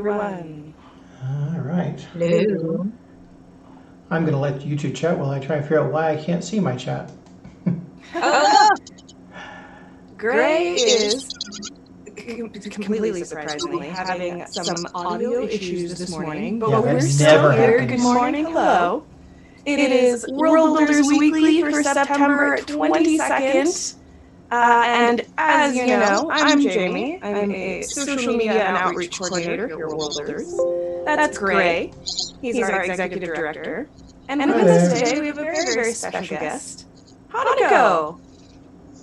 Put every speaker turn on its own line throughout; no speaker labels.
everyone.
All right.
Hello.
I'm going to let you two chat while I try and figure out why I can't see my chat.
Oh,
Gray is, completely surprisingly, having some audio issues this morning, but
Yeah, that
we're still
never
here.
happens.
Good morning, hello. It is Worldbuilders Weekly for September 22nd. And as you know, I'm Jamie. I'm a social media and outreach coordinator here at Worldbuilders. That's Gray. He's our executive director. And with us today, we have a very, very special guest, Hannako.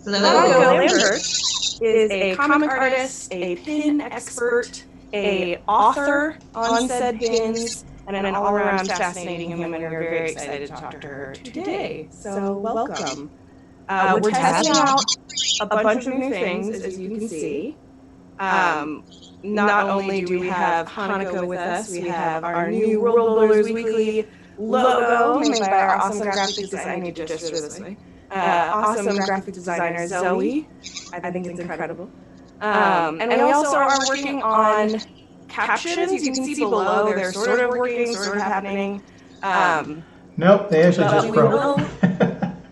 Hannako Lambert is a comic artist, a pin expert, a author on said pins, and an all-around fascinating human. We're very excited to talk to her today. So welcome. We're testing out a bunch of new things, as you can see. Not only do we have Hannako with us, we have our new Worldbuilders Weekly logo made by our awesome graphic designer. I need to gesture this way. Awesome graphic designer Zoe. I think it's incredible. And we also are working on captions. You can see below they're sort of working, sort of happening.
Nope, they actually just broke.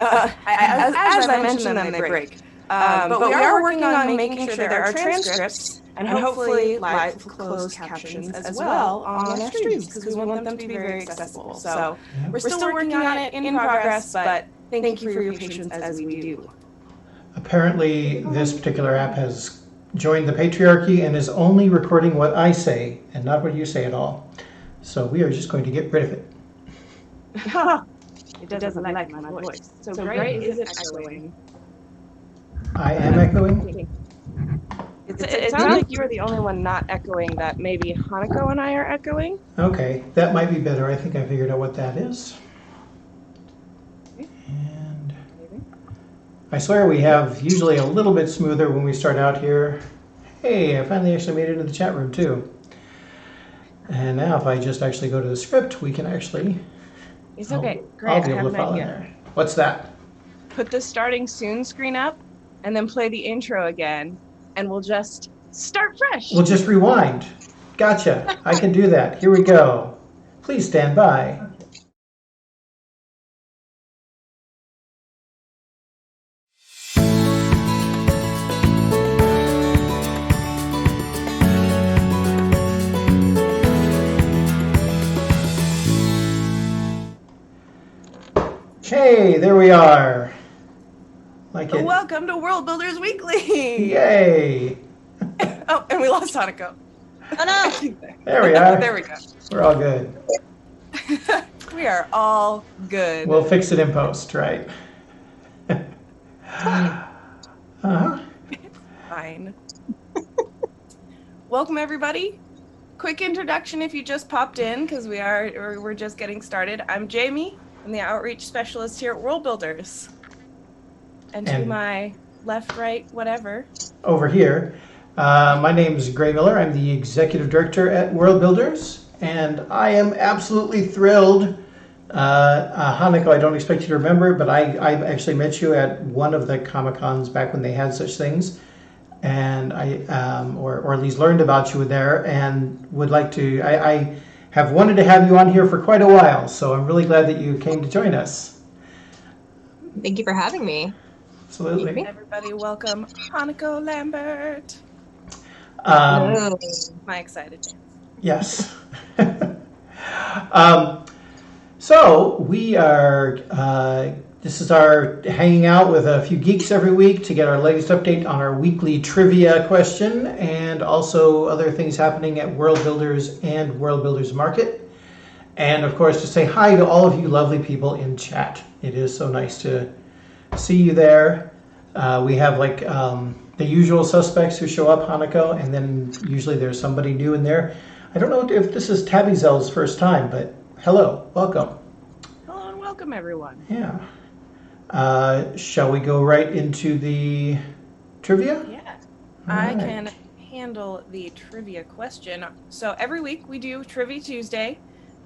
As I mentioned them, they break. But we are working on making sure there are transcripts and hopefully live closed captions as well on our streams because we want them to be very accessible. So we're still working on it, in progress, but thank you for your patience as we do.
Apparently, this particular app has joined the patriarchy and is only recording what I say and not what you say at all. So we are just going to get rid of it.
It doesn't like my voice. So Gray is it echoing?
I am echoing?
It sounds like you're the only one not echoing that maybe Hannako and I are echoing.
Okay, that might be better. I think I figured out what that is. And I swear we have usually a little bit smoother when we start out here. Hey, I finally actually made it into the chat room too. And now if I just actually go to the script, we can actually...
It's okay. Great.
I'll be able to follow there. What's that?
Put the starting soon screen up and then play the intro again and we'll just start fresh.
We'll just rewind. Gotcha. I can do that. Here we go. Please stand by. Hey, there we are. Like it.
Welcome to Worldbuilders Weekly.
Yay.
Oh, and we lost Hannako.
oh no!
There we are.
There we go.
We're all good.
We are all good.
We'll fix it in post, right? Uh-huh.
Fine. Welcome everybody. Quick introduction if you just popped in because we're just getting started. I'm Jamie. I'm the outreach specialist here at Worldbuilders. And to my left, right, whatever.
Over here, my name is Gray Miller. I'm the executive director at Worldbuilders, and I am absolutely thrilled. Hannako, I don't expect you to remember, but I actually met you at one of the Comic-Cons back when they had such things, and or at least learned about you there, and would like to. I have wanted to have you on here for quite a while, so I'm really glad that you came to join us.
Thank you for having me.
Absolutely.
Everybody welcome Hannako Lambert. My excited dance.
Yes. So we are, this is our hanging out with a few geeks every week to get our latest update on our weekly trivia question and also other things happening at Worldbuilders and Worldbuilders Market. And of course to say hi to all of you lovely people in chat. It is so nice to see you there. We have like the usual suspects who show up, Hannako, and then usually there's somebody new in there. I don't know if this is Tabby Zell's first time, but hello, welcome.
Hello and welcome everyone.
Yeah. Shall we go right into the trivia?
Yeah.
Right.
I can handle the trivia question. So every week we do Trivia Tuesday,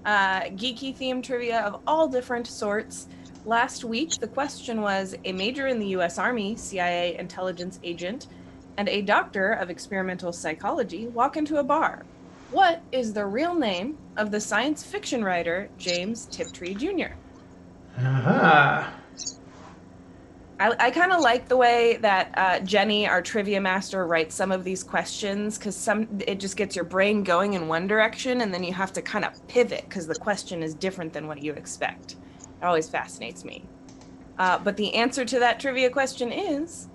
geeky themed trivia of all different sorts. Last week, the question was, a major in the U.S. Army, CIA intelligence agent, and a doctor of experimental psychology walk into a bar. What is the real name of the science fiction writer James Tiptree Jr.?
Aha.
I kind of like the way that Jenny, our trivia master, writes some of these questions, because it just gets your brain going in one direction, and then you have to kind of pivot because the question is different than what you expect. It always fascinates me. But the answer to that trivia question is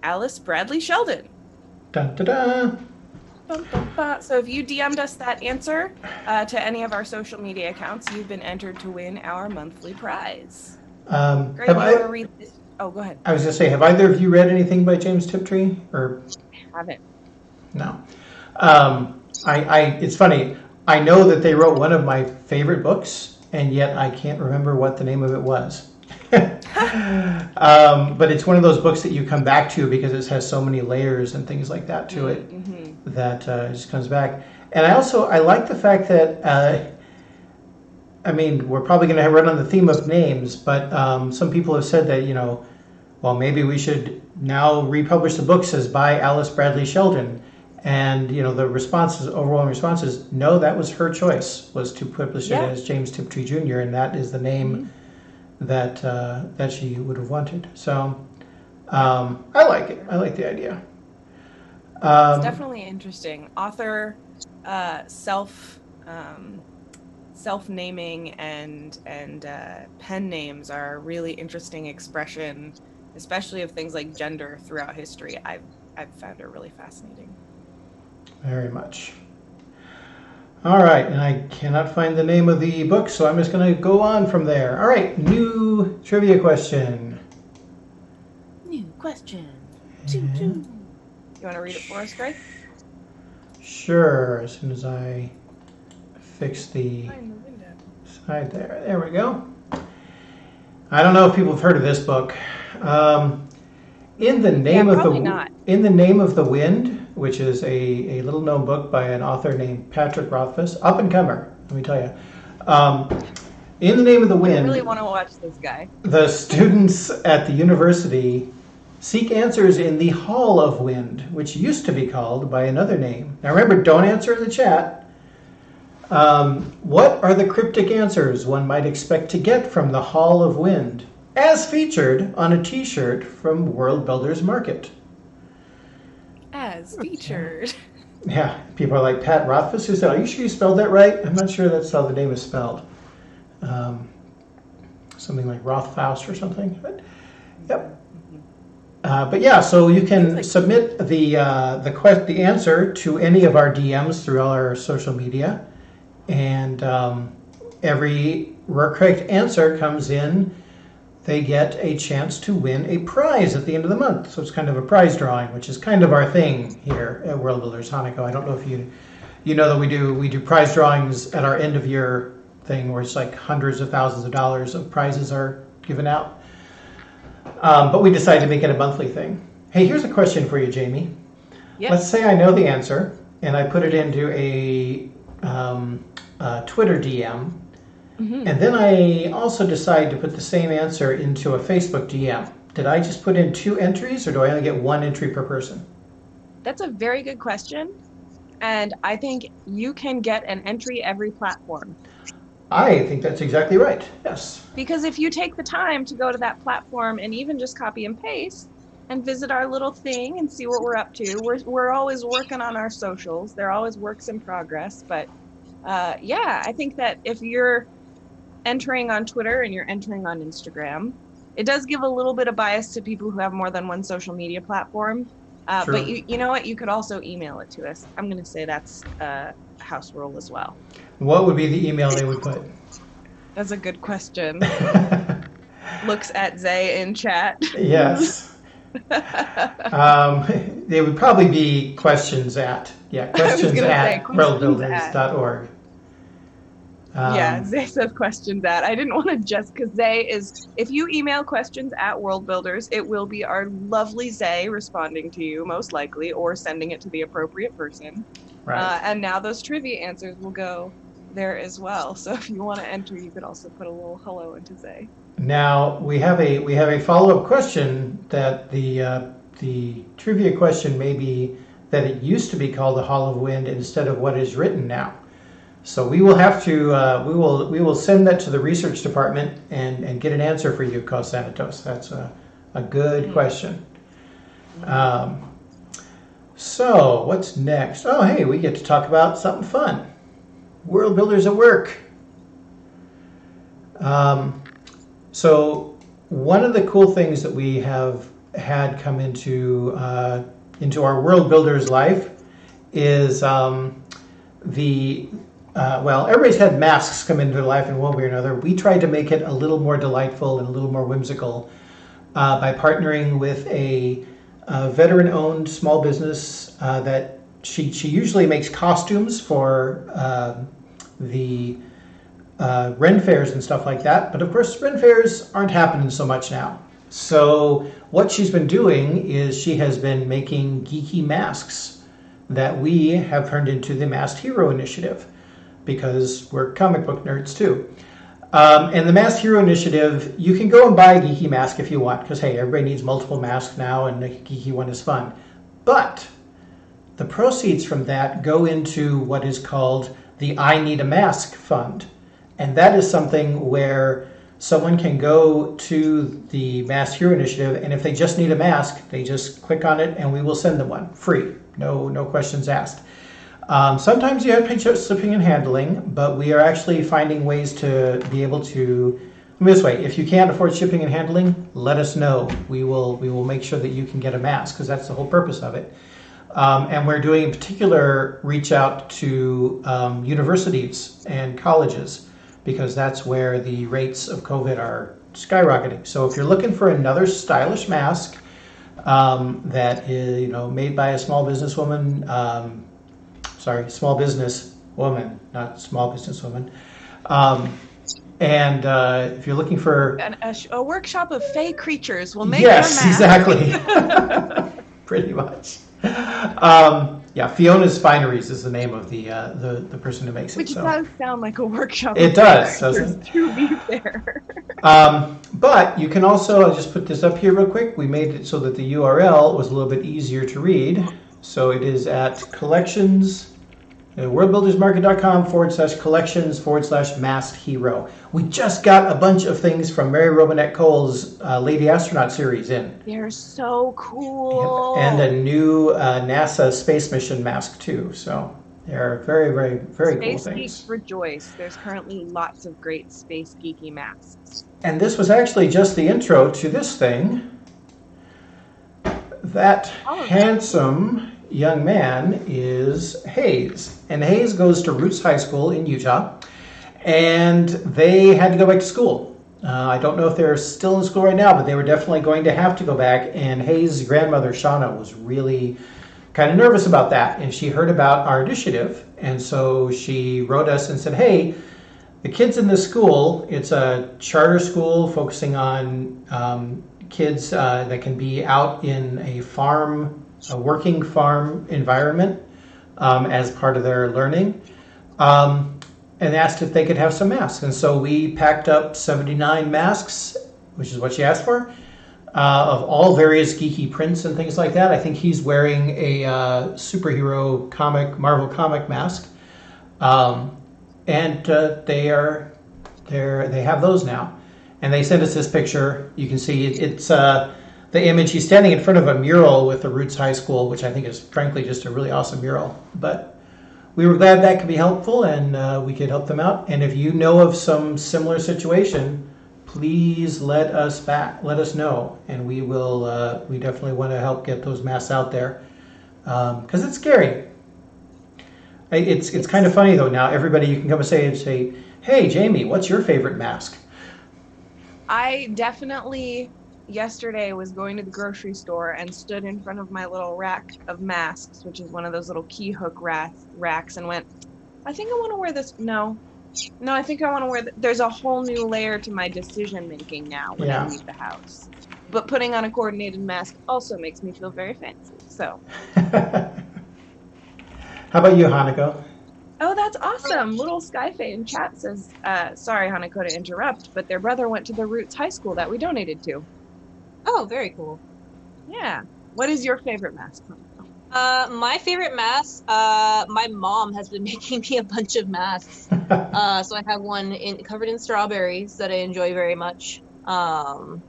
Alice Bradley Sheldon.
Dun, da, da.
Bum, bum, ba. So if you DM'd us that answer to any of our social media accounts, you've been entered to win our monthly prize. Greg, you want to read this? Oh, go ahead.
I was going to say, have either of you read anything by James Tiptree? Or
I haven't.
no. It's funny. I know that they wrote one of my favorite books, and yet I can't remember what the name of it was. But it's one of those books that you come back to because it has so many layers and things like that to it that it just comes back. And I like the fact that we're probably going to run on the theme of names, but some people have said that, well, maybe we should now republish the book as by Alice Bradley Sheldon. And, the overwhelming response is, no, that was her choice, was to publish it as James Tiptree Jr., and that is the name that she would have wanted. So I like it. I like the idea.
It's definitely interesting. Author self-naming and pen names are a really interesting expression, especially of things like gender throughout history. I've found it really fascinating.
Very much. All right, and I cannot find the name of the book, so I'm just going to go on from there. All right, new trivia question.
New question. You want to read it for us, Greg?
Sure, as soon as I fix the side there. There we go. I don't know if people have heard of this book. In the Name of the Wind, which is a little known book by an author named Patrick Rothfuss, up and comer, let me tell you. In the Name of the Wind,
I really want to watch this guy.
The students at the university seek answers in the Hall of Wind, which used to be called by another name. Now remember, don't answer in the chat. What are the cryptic answers one might expect to get from the Hall of Wind, as featured on a t-shirt from Worldbuilders Market?
As featured.
Yeah, people are like Pat Rothfuss, who said, are you sure you spelled that right? I'm not sure that's how the name is spelled. Something like Rothfaust or something. But, yep. But yeah, so you can submit the answer to any of our DMs through all our social media. And every correct answer comes in, they get a chance to win a prize at the end of the month. So it's kind of a prize drawing, which is kind of our thing here at Worldbuilders Hannako. I don't know if you know that we do prize drawings at our end of year thing, where it's like hundreds of thousands of dollars of prizes are given out. But we decided to make it a monthly thing. Hey, here's a question for you, Jamie.
Yep.
Let's say I know the answer and I put it into a Twitter DM. And then I also decide to put the same answer into a Facebook DM. Did I just put in 2 entries, or do I only get 1 entry per person?
That's a very good question. And I think you can get an entry every platform.
I think that's exactly right. Yes.
Because if you take the time to go to that platform and even just copy and paste and visit our little thing and see what we're up to, we're always working on our socials. They're always works in progress. But I think that if you're entering on Twitter and you're entering on Instagram, it does give a little bit of bias to people who have more than one social media platform. But you know what? You could also email it to us. I'm going to say that's a house rule as well.
What would be the email they would put?
That's a good question. Looks at Zay in chat.
Yes. They would probably be questions at worldbuilders.org.
Zay says questions at. I didn't want to just, because Zay is, if you email questions at Worldbuilders, it will be our lovely Zay responding to you, most likely, or sending it to the appropriate person.
Right.
And now those trivia answers will go there as well. So if you want to enter, you could also put a little hello into Zay.
Now we have a follow-up question that the trivia question may be that it used to be called the Hall of Wind instead of what is written now. So we will have to we will send that to the research department and get an answer for you, Thanatos. That's a good question. So what's next? Oh, hey, we get to talk about something fun. Worldbuilders at work. So one of the cool things that we have had come into our Worldbuilders life is everybody's had masks come into their life in one way or another. We tried to make it a little more delightful and a little more whimsical by partnering with a veteran-owned small business that she usually makes costumes for the Ren fairs and stuff like that. But of course, Ren fairs aren't happening so much now. So what she's been doing is she has been making geeky masks that we have turned into the Masked Hero Initiative, because we're comic book nerds too. And the Masked Hero Initiative, you can go and buy a geeky mask if you want, because hey, everybody needs multiple masks now, and a geeky one is fun. But the proceeds from that go into what is called the I Need a Mask Fund. And that is something where someone can go to the Masked Hero Initiative, and if they just need a mask, they just click on it and we will send them one, free, no questions asked. Sometimes you have to pay shipping and handling, but we are actually finding ways to be able to, this way, if you can't afford shipping and handling, let us know. We will make sure that you can get a mask, because that's the whole purpose of it. And we're doing in particular reach out to universities and colleges, because that's where the rates of COVID are skyrocketing. So if you're looking for another stylish mask that is, made by a small businesswoman, small business woman, not small business woman. And if you're looking for
a workshop of fey creatures will make
yes,
your mask.
Exactly, pretty much. Fiona's Fineries is the name of the person who makes it.
Which does sound like a workshop.
It does, doesn't it?
To be fair.
But you can also, I'll just put this up here real quick. We made it so that the URL was a little bit easier to read. So it is at collections. worldbuildersmarket.com/collections/masked hero. We just got a bunch of things from Mary Robinette Cole's Lady Astronaut series in.
They're so cool.
And a new NASA space mission mask too. So they're very, very, very cool things.
Space Geeks rejoice. There's currently lots of great space geeky masks.
And this was actually just the intro to this thing. That handsome young man is Hayes, and Hayes goes to Roots High School in Utah, and they had to go back to school. I don't know if they're still in school right now, but they were definitely going to have to go back, and Hayes' grandmother Shauna was really kind of nervous about that, and she heard about our initiative, and so she wrote us and said, hey, the kids in this school, it's a charter school focusing on kids that can be out in a working farm environment as part of their learning, and asked if they could have some masks. And so we packed up 79 masks, which is what she asked for, of all various geeky prints and things like that. I think he's wearing a superhero Marvel comic mask, and they have those now. And they sent us this picture. You can see it's the image. He's standing in front of a mural with the Roots High School, which I think is frankly just a really awesome mural. But we were glad that could be helpful, and we could help them out. And if you know of some similar situation, please let us know, and we will. We definitely want to help get those masks out there, because it's scary. It's kind of funny though. Now everybody, you can come and say, hey Jamie, what's your favorite mask?
I definitely yesterday was going to the grocery store and stood in front of my little rack of masks, which is one of those little key hook racks, and went, I think I want to wear this. No, I think I want to wear there's a whole new layer to my decision making now when I leave the house. But putting on a coordinated mask also makes me feel very fancy. So
how about you, Hannako?
Oh, that's awesome. Little Skyfae in chat says, sorry, Hannako, to interrupt, but their brother went to the Roots High School that we donated to.
Oh, very cool.
Yeah. What is your favorite mask?
My favorite mask, my mom has been making me a bunch of masks. So I have one covered in strawberries that I enjoy very much. And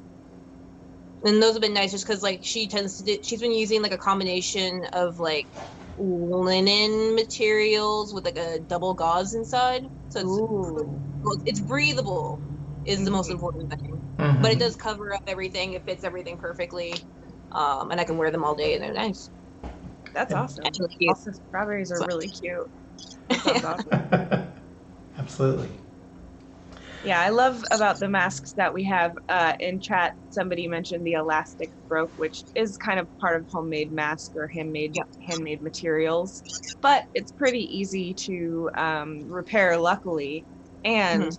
those have been nice just because like she's been using like a combination of like linen materials with like a double gauze inside. So it's breathable is the most important thing.
Mhm.
But it does cover up everything. It fits everything perfectly. And I can wear them all day and they're nice.
That's awesome.
That's really cute.
Also, strawberries are really cute. That sounds awesome.
Absolutely.
Yeah, I love about the masks that we have in chat. Somebody mentioned the elastic broke, which is kind of part of homemade mask or handmade materials, but it's pretty easy to repair, luckily. And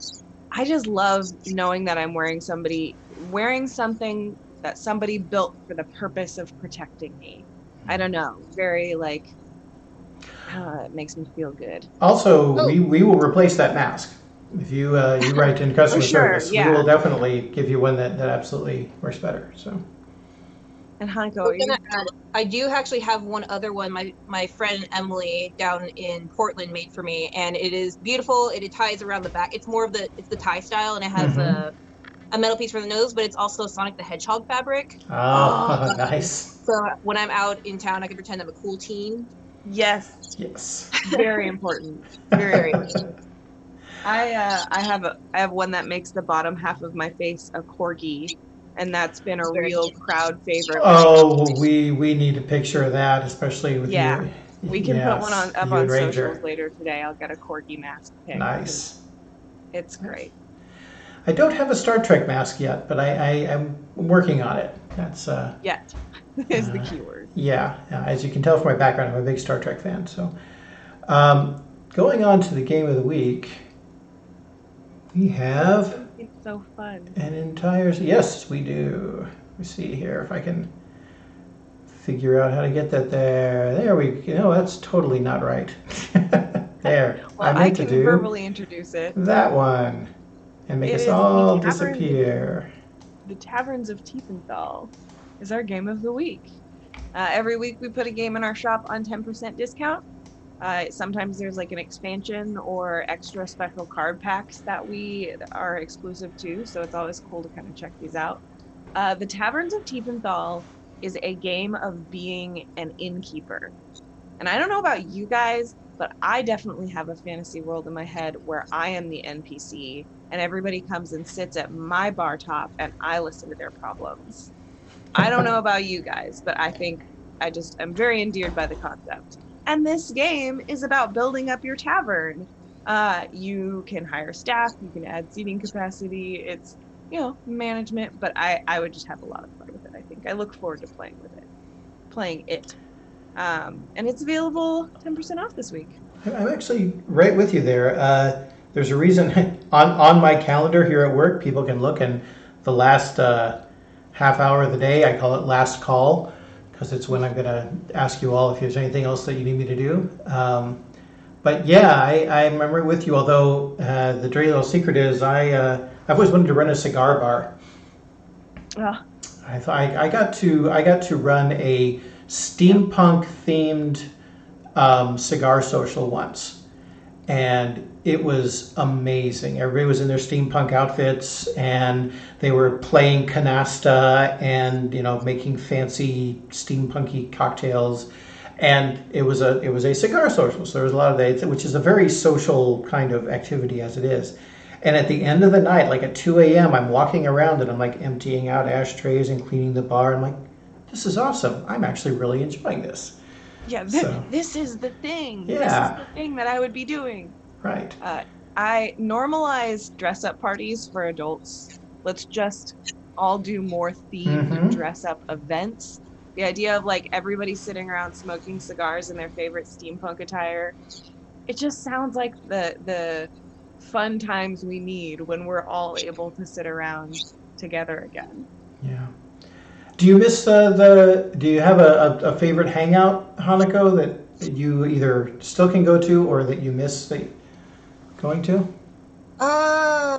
I just love knowing that I'm wearing something that somebody built for the purpose of protecting me. I don't know, very like it makes me feel good.
Also, we will replace that mask. If you write in customer
sure,
service,
yeah.
we will definitely give you one that absolutely works better. So.
And Hannako,
I do actually have one other one my friend Emily down in Portland made for me, and it is beautiful. It ties around the back. It's more of the tie style, and it has a metal piece for the nose, but it's also Sonic the Hedgehog fabric.
Oh, nice.
So when I'm out in town, I can pretend I'm a cool teen.
yes,
Yes.
very important. Very important. I have one that makes the bottom half of my face a corgi, and that's been a real crowd favorite.
Oh, we need a picture of that, especially with you.
We can put one up on socials later today. I'll get a corgi mask pic.
Nice.
It's great.
I don't have a Star Trek mask yet, but I'm working on it. That's
yet is the keyword.
Yeah, as you can tell from my background, I'm a big Star Trek fan. So, going on to the game of the week, we have.
It's so fun.
An entire. Yes, we do. Let me see here if I can figure out how to get that there. There we go. That's totally not right. There.
Well, I can verbally introduce it.
That one. And make us all disappear.
The Taverns of Teepenthal is our game of the week. Every week we put a game in our shop on 10% discount. Sometimes there's like an expansion or extra special card packs that we are exclusive to, so it's always cool to kind of check these out. The Taverns of Teepenthal is a game of being an innkeeper. And I don't know about you guys, but I definitely have a fantasy world in my head where I am the NPC and everybody comes and sits at my bar top and I listen to their problems. I don't know about you guys, but I think I'm very endeared by the concept. And this game is about building up your tavern. You can hire staff, you can add seating capacity. It's, management, but I would just have a lot of fun with it, I think. I look forward to playing it. And it's available 10% off this week.
I'm actually right with you there. There's a reason on my calendar here at work, people can look, and the last half hour of the day, I call it last call, because it's when I'm going to ask you all if there's anything else that you need me to do. But yeah, I'm right with you, although the dirty little secret is I've always wanted to run a cigar bar. I got to run a steampunk themed cigar social once, and it was amazing. Everybody was in their steampunk outfits and they were playing canasta and making fancy steampunky cocktails, and it was a cigar social, so there was a lot of that, which is a very social kind of activity as it is. And at the end of the night, like at 2 a.m., I'm walking around and I'm like emptying out ashtrays and cleaning the bar. I'm like, this is awesome. I'm actually really enjoying this.
Yeah, this is the thing.
Yeah.
This is the thing that I would be doing.
Right.
I normalize dress-up parties for adults. Let's just all do more themed dress-up events. The idea of like everybody sitting around smoking cigars in their favorite steampunk attire. It just sounds like the fun times we need when we're all able to sit around together again.
Yeah. Do you miss do you have a favorite hangout, Hannako, that you either still can go to or that you miss going to?
I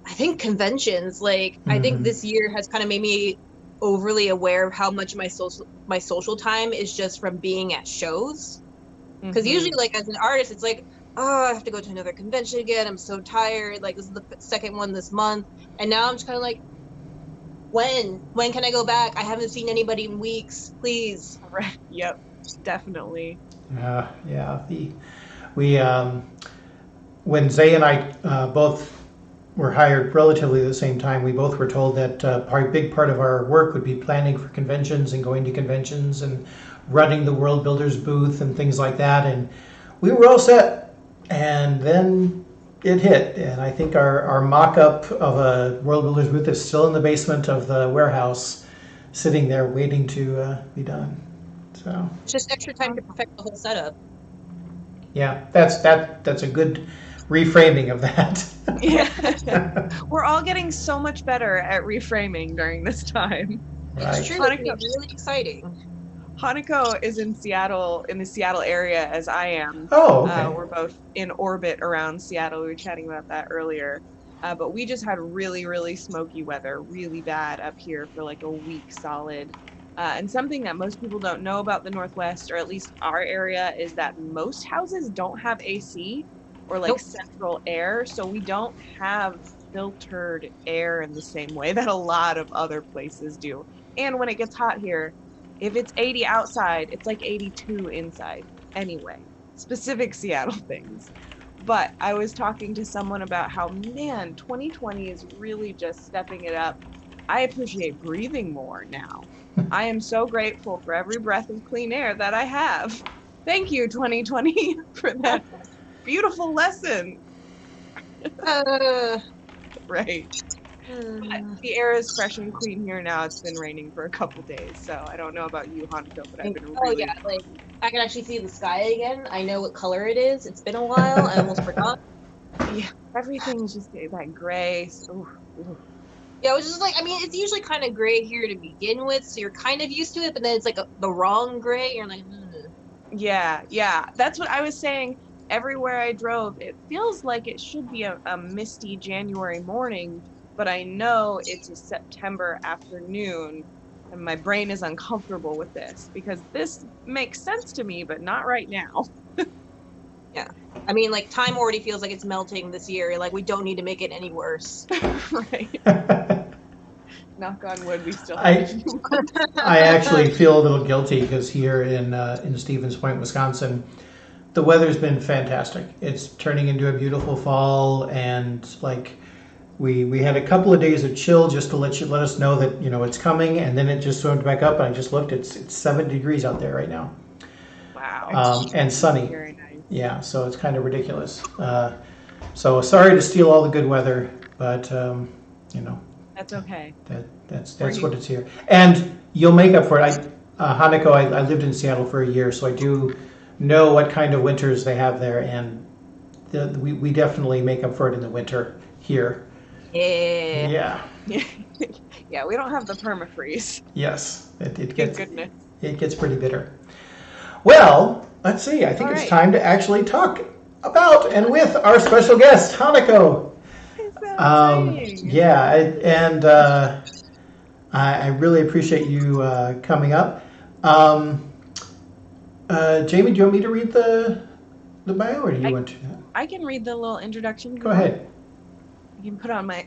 think conventions. I think this year has kind of made me overly aware of how much my social time is just from being at shows. Because usually, like, as an artist, it's like, oh, I have to go to another convention again. I'm so tired. Like, this is the second one this month. And now I'm just kind of like, when can I go back? I haven't seen anybody in weeks. Please.
Right. Yep. Definitely.
Yeah. When Zay and I both were hired relatively at the same time, we both were told that a big part of our work would be planning for conventions and going to conventions and running the Worldbuilders booth and things like that. And we were all set. And then it hit. And I think our mock-up of a Worldbuilders booth is still in the basement of the warehouse, sitting there waiting to be done. So
it's just extra time to perfect the whole setup.
Yeah, that's a good reframing of that.
Yeah. We're all getting so much better at reframing during this time.
Right.
It's true. It's really exciting.
Hannako is in Seattle, in the Seattle area, as I am.
Oh, okay.
We're both in orbit around Seattle. We were chatting about that earlier. But we just had really, really smoky weather, really bad up here for like a week solid. And something that most people don't know about the Northwest, or at least our area, is that most houses don't have AC or like central air. So we don't have filtered air in the same way that a lot of other places do. And when it gets hot here, if it's 80 outside, it's like 82 inside anyway. Specific Seattle things. But I was talking to someone about how, man, 2020 is really just stepping it up. I appreciate breathing more now. I am so grateful for every breath of clean air that I have. Thank you, 2020, for that beautiful lesson. Right. But the air is fresh and clean here now. It's been raining for a couple days, so I don't know about you, Hannako, but I've been really...
Oh yeah, like I can actually see the sky again. I know what color it is. It's been a while. I almost forgot.
Yeah, everything's just that gray. So...
Yeah, it was just like, I mean, it's usually kind of gray here to begin with, so you're kind of used to it, but then it's like the wrong gray. You're like, ugh.
Yeah. That's what I was saying. Everywhere I drove, it feels like it should be a misty January morning, but I know it's a September afternoon, and my brain is uncomfortable with this because this makes sense to me, but not right now.
Yeah. I mean, like, time already feels like it's melting this year. Like, we don't need to make it any worse.
Right. Knock on wood, we still have
I actually feel a little guilty because here in Stevens Point, Wisconsin, the weather's been fantastic. It's turning into a beautiful fall, and like we had a couple of days of chill just to let us know that it's coming, and then it just swung back up. And I just looked; it's 7 degrees out there right now.
Wow.
And sunny.
Very nice.
Yeah, so it's kind of ridiculous. So sorry to steal all the good weather, but
that's okay.
That's what it's here, and you'll make up for it. Hannako, I lived in Seattle for a year, so I do know what kind of winters they have there, and we definitely make up for it in the winter here.
Yeah.
Yeah, we don't have the permafreeze.
Yes, it
Thank goodness.
It gets pretty bitter. Well, let's see. I think it's time to actually talk about and with our special guest, Hannako. Yeah, and I really appreciate you coming up. Jamie, do you want me to read the bio, or do you want to?
I can read the little introduction.
Go ahead.
You can put on my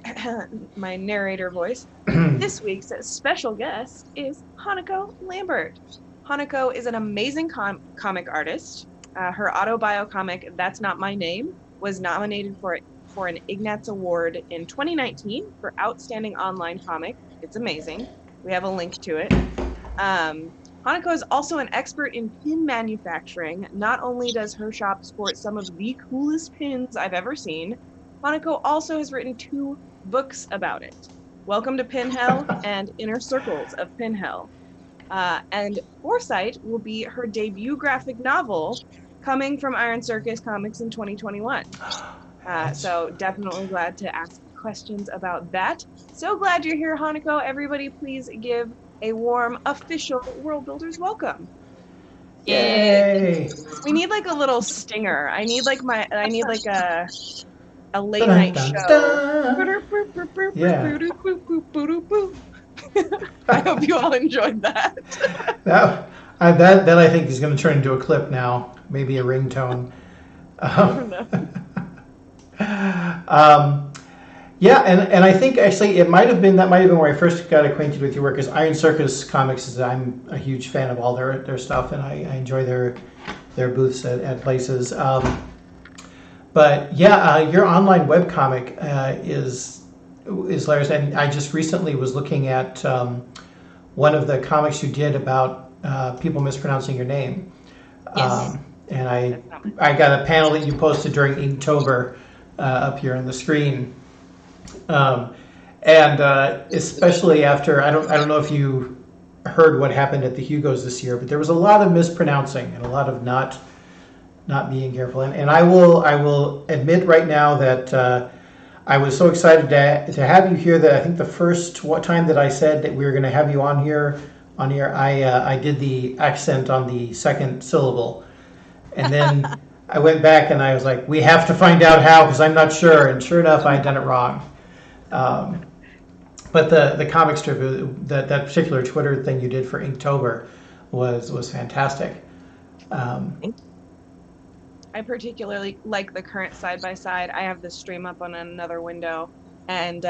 my narrator voice. This week's special guest is Hannako Lambert. Hannako is an amazing comic artist. Her autobio comic, That's Not My Name, was nominated for an Ignatz Award in 2019 for Outstanding Online Comic. It's amazing. We have a link to it. Hannako is also an expert in pin manufacturing. Not only does her shop sport some of the coolest pins I've ever seen, Hannako also has written 2 books about it. Welcome to Pin Hell and Inner Circles of Pin Hell. And Foresight will be her debut graphic novel coming from Iron Circus Comics in 2021. So definitely glad to ask questions about that. So glad you're here, Hannako. Everybody please give a warm official Worldbuilders welcome.
Yay!
We need like a little stinger. I need like a late night show.
Yeah.
I hope you all enjoyed that.
That I think is going to turn into a clip now, maybe a ringtone. Yeah, and I think actually that might have been where I first got acquainted with your work. Is Iron Circus Comics? I'm a huge fan of all their stuff, and I enjoy their booths at places. But yeah, your online webcomic is hilarious, and I just recently was looking at one of the comics you did about people mispronouncing your name.
Yes.
And I got a panel that you posted during Inktober up here on the screen. And especially after, I don't know if you heard what happened at the Hugos this year, but there was a lot of mispronouncing and a lot of not being careful. And I will admit right now that I was so excited to have you here that I think the first time that I said that we were going to have you on here, I did the accent on the second syllable. And then I went back and I was like, we have to find out how, because I'm not sure. And sure enough, I had done it wrong. But the comic strip, that particular Twitter thing you did for Inktober was fantastic.
I particularly like the current side-by-side. I have the stream up on another window, and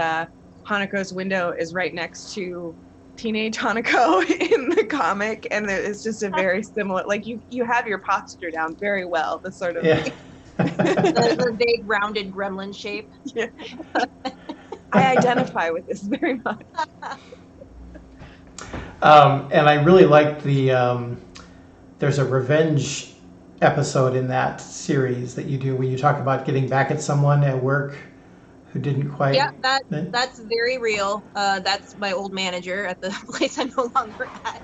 Hannako's window is right next to Teenage Hannako in the comic, and it's just a very similar, like you have your posture down very well, the sort of
the big rounded gremlin shape.
Yeah. I identify with this very much.
And I really liked there's a revenge episode in that series that you do where you talk about getting back at someone at work who didn't quite.
Yeah, that's very real. That's my old manager at the place I'm no longer at.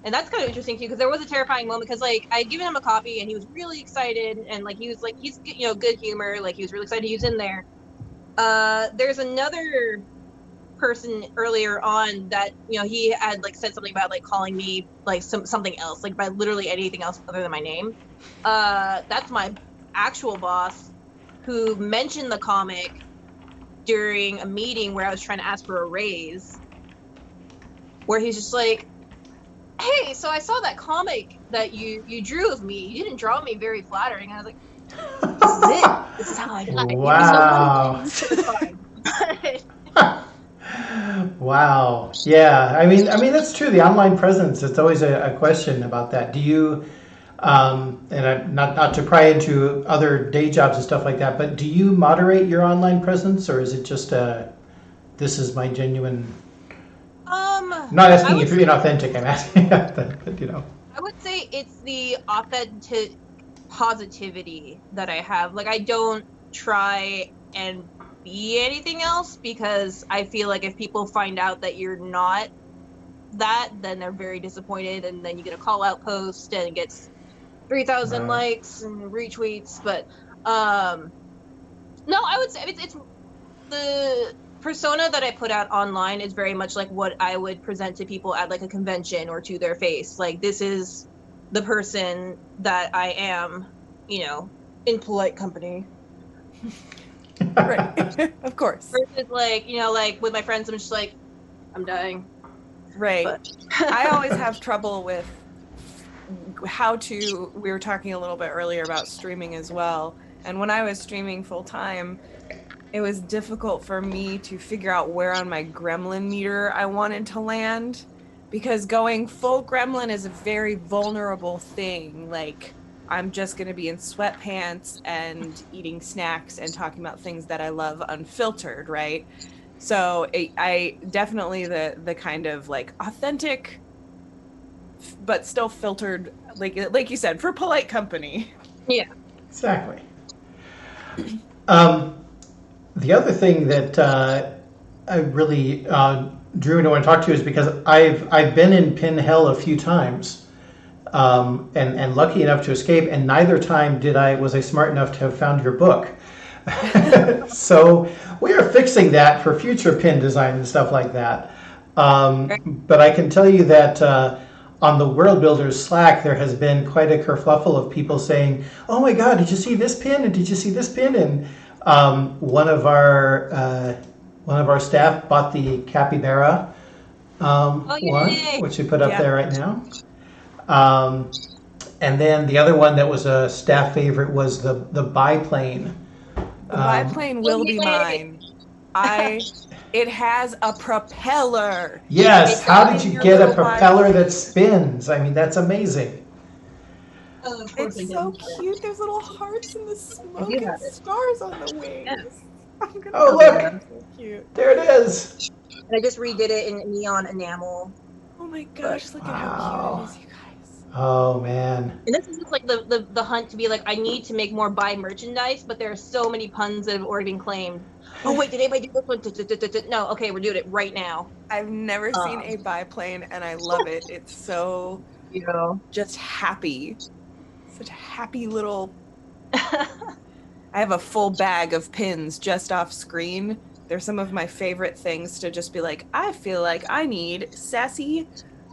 And that's kind of interesting too, because there was a terrifying moment, because like I'd given him a copy and he was really excited, and like he was like, he's good humor, like he was really excited he was in there. There's another person earlier on that he had like said something about like calling me like something else, like by literally anything else other than my name. That's my actual boss, who mentioned the comic during a meeting where I was trying to ask for a raise, where he's just like, hey, so I saw that comic that you drew of me. You didn't draw me very flattering. And I was like, this is it. This is how I got it.
Wow. Wow. Yeah. I mean that's true. The online presence. It's always a question about that. Do you, and not to pry into other day jobs and stuff like that, but do you moderate your online presence, or is it just this is my genuine? Not asking if you're inauthentic. I'm asking, but
I would say it's the authentic positivity that I have. Like I don't try and be anything else, because I feel like if people find out that you're not that, then they're very disappointed, and then you get a call out post and it gets 3,000 likes and retweets. But no, I would say it's the persona that I put out online is very much like what I would present to people at like a convention or to their face. Like, this is the person that I am, in polite company.
Right. Of course.
Versus like, like with my friends, I'm just like, I'm dying.
Right.
But
I always have trouble with we were talking a little bit earlier about streaming as well. And when I was streaming full time, it was difficult for me to figure out where on my gremlin meter I wanted to land, because going full gremlin is a very vulnerable thing. Like, I'm just going to be in sweatpants and eating snacks and talking about things that I love unfiltered, right? So I definitely the kind of like authentic, but still filtered, like you said, for polite company.
Yeah.
Exactly. The other thing that I really drew and I want to talk to you is because I've been in pin hell a few times, and lucky enough to escape, and neither time was I smart enough to have found your book. So we are fixing that for future pin design and stuff like that. But I can tell you that on the Worldbuilders Slack, there has been quite a kerfluffle of people saying, "Oh my God, did you see this pin? And did you see this pin?" And one of our one of our staff bought the capybara one,
yay!
which we put up
Yeah.
there right now. And then the other one that was a staff favorite was the biplane.
The biplane will be
Yay.
mine. It has a propeller.
Yes,
It's
how
in
did you
your
get a
little
propeller
biplane.
that spins? I mean, that's amazing.
Oh, of course I
It's
do.
so cute. There's little hearts in the smoke
do
and
have it.
stars on the wings.
Yes.
I'm gonna
Oh,
have
look.
them. So cute.
There it is.
And I just redid it in neon enamel.
Oh my gosh, look at how
Wow.
cute it is, you guys.
Oh, man.
And this is just like the hunt to be like, I need to make more buy merchandise, but there are so many puns that have already been claimed. Oh wait, did anybody do this one? No, okay, we're doing it right now.
I've never seen a biplane and I love it. It's so
You know.
just happy. Such a happy little. I have a full bag of pins just off screen. They're some of my favorite things to just be like, I feel like I need sassy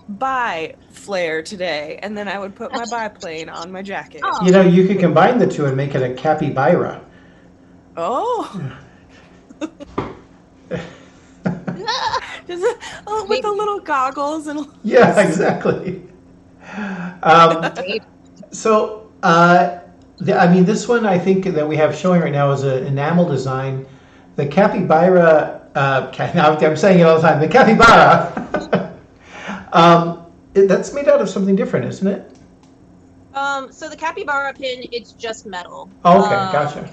bi flair today. And then I would put my biplane on my jacket.
Oh.
You know, you could combine the two and make it a capybara.
Oh. With the little goggles and
Yeah, exactly. So, I mean, this one I think that we have showing right now is an enamel design. The capybara, now I'm saying it all the time, the capybara, that's made out of something different, isn't it?
So the capybara pin, it's just metal.
Oh, okay, gotcha.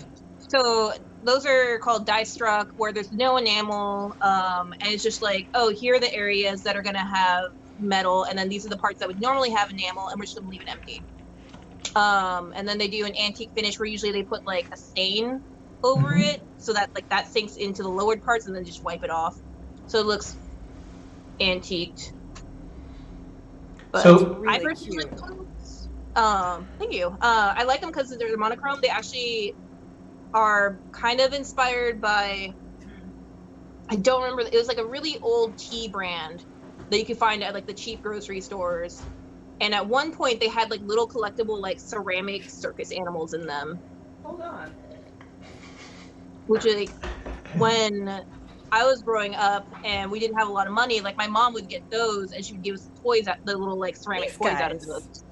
So those are called die struck, where there's no enamel, and it's just like, oh, here are the areas that are gonna have metal, and then these are the parts that would normally have enamel, and we're just gonna leave it empty. And then they do an antique finish where usually they put like a stain over it, so that like that sinks into the lowered parts, and then just wipe it off, so it looks antiqued. But
So-
really
I personally
cute.
like those. Thank you. I like them because they're monochrome. They actually are kind of inspired by, I don't remember, it was like a really old tea brand that you could find at like the cheap grocery stores, and at one point they had like little collectible like ceramic circus animals in them,
Hold on.
which is like, when I was growing up and we didn't have a lot of money, like my mom would get those and she would give us toys, at the little like ceramic
These
toys out of
guys.
those.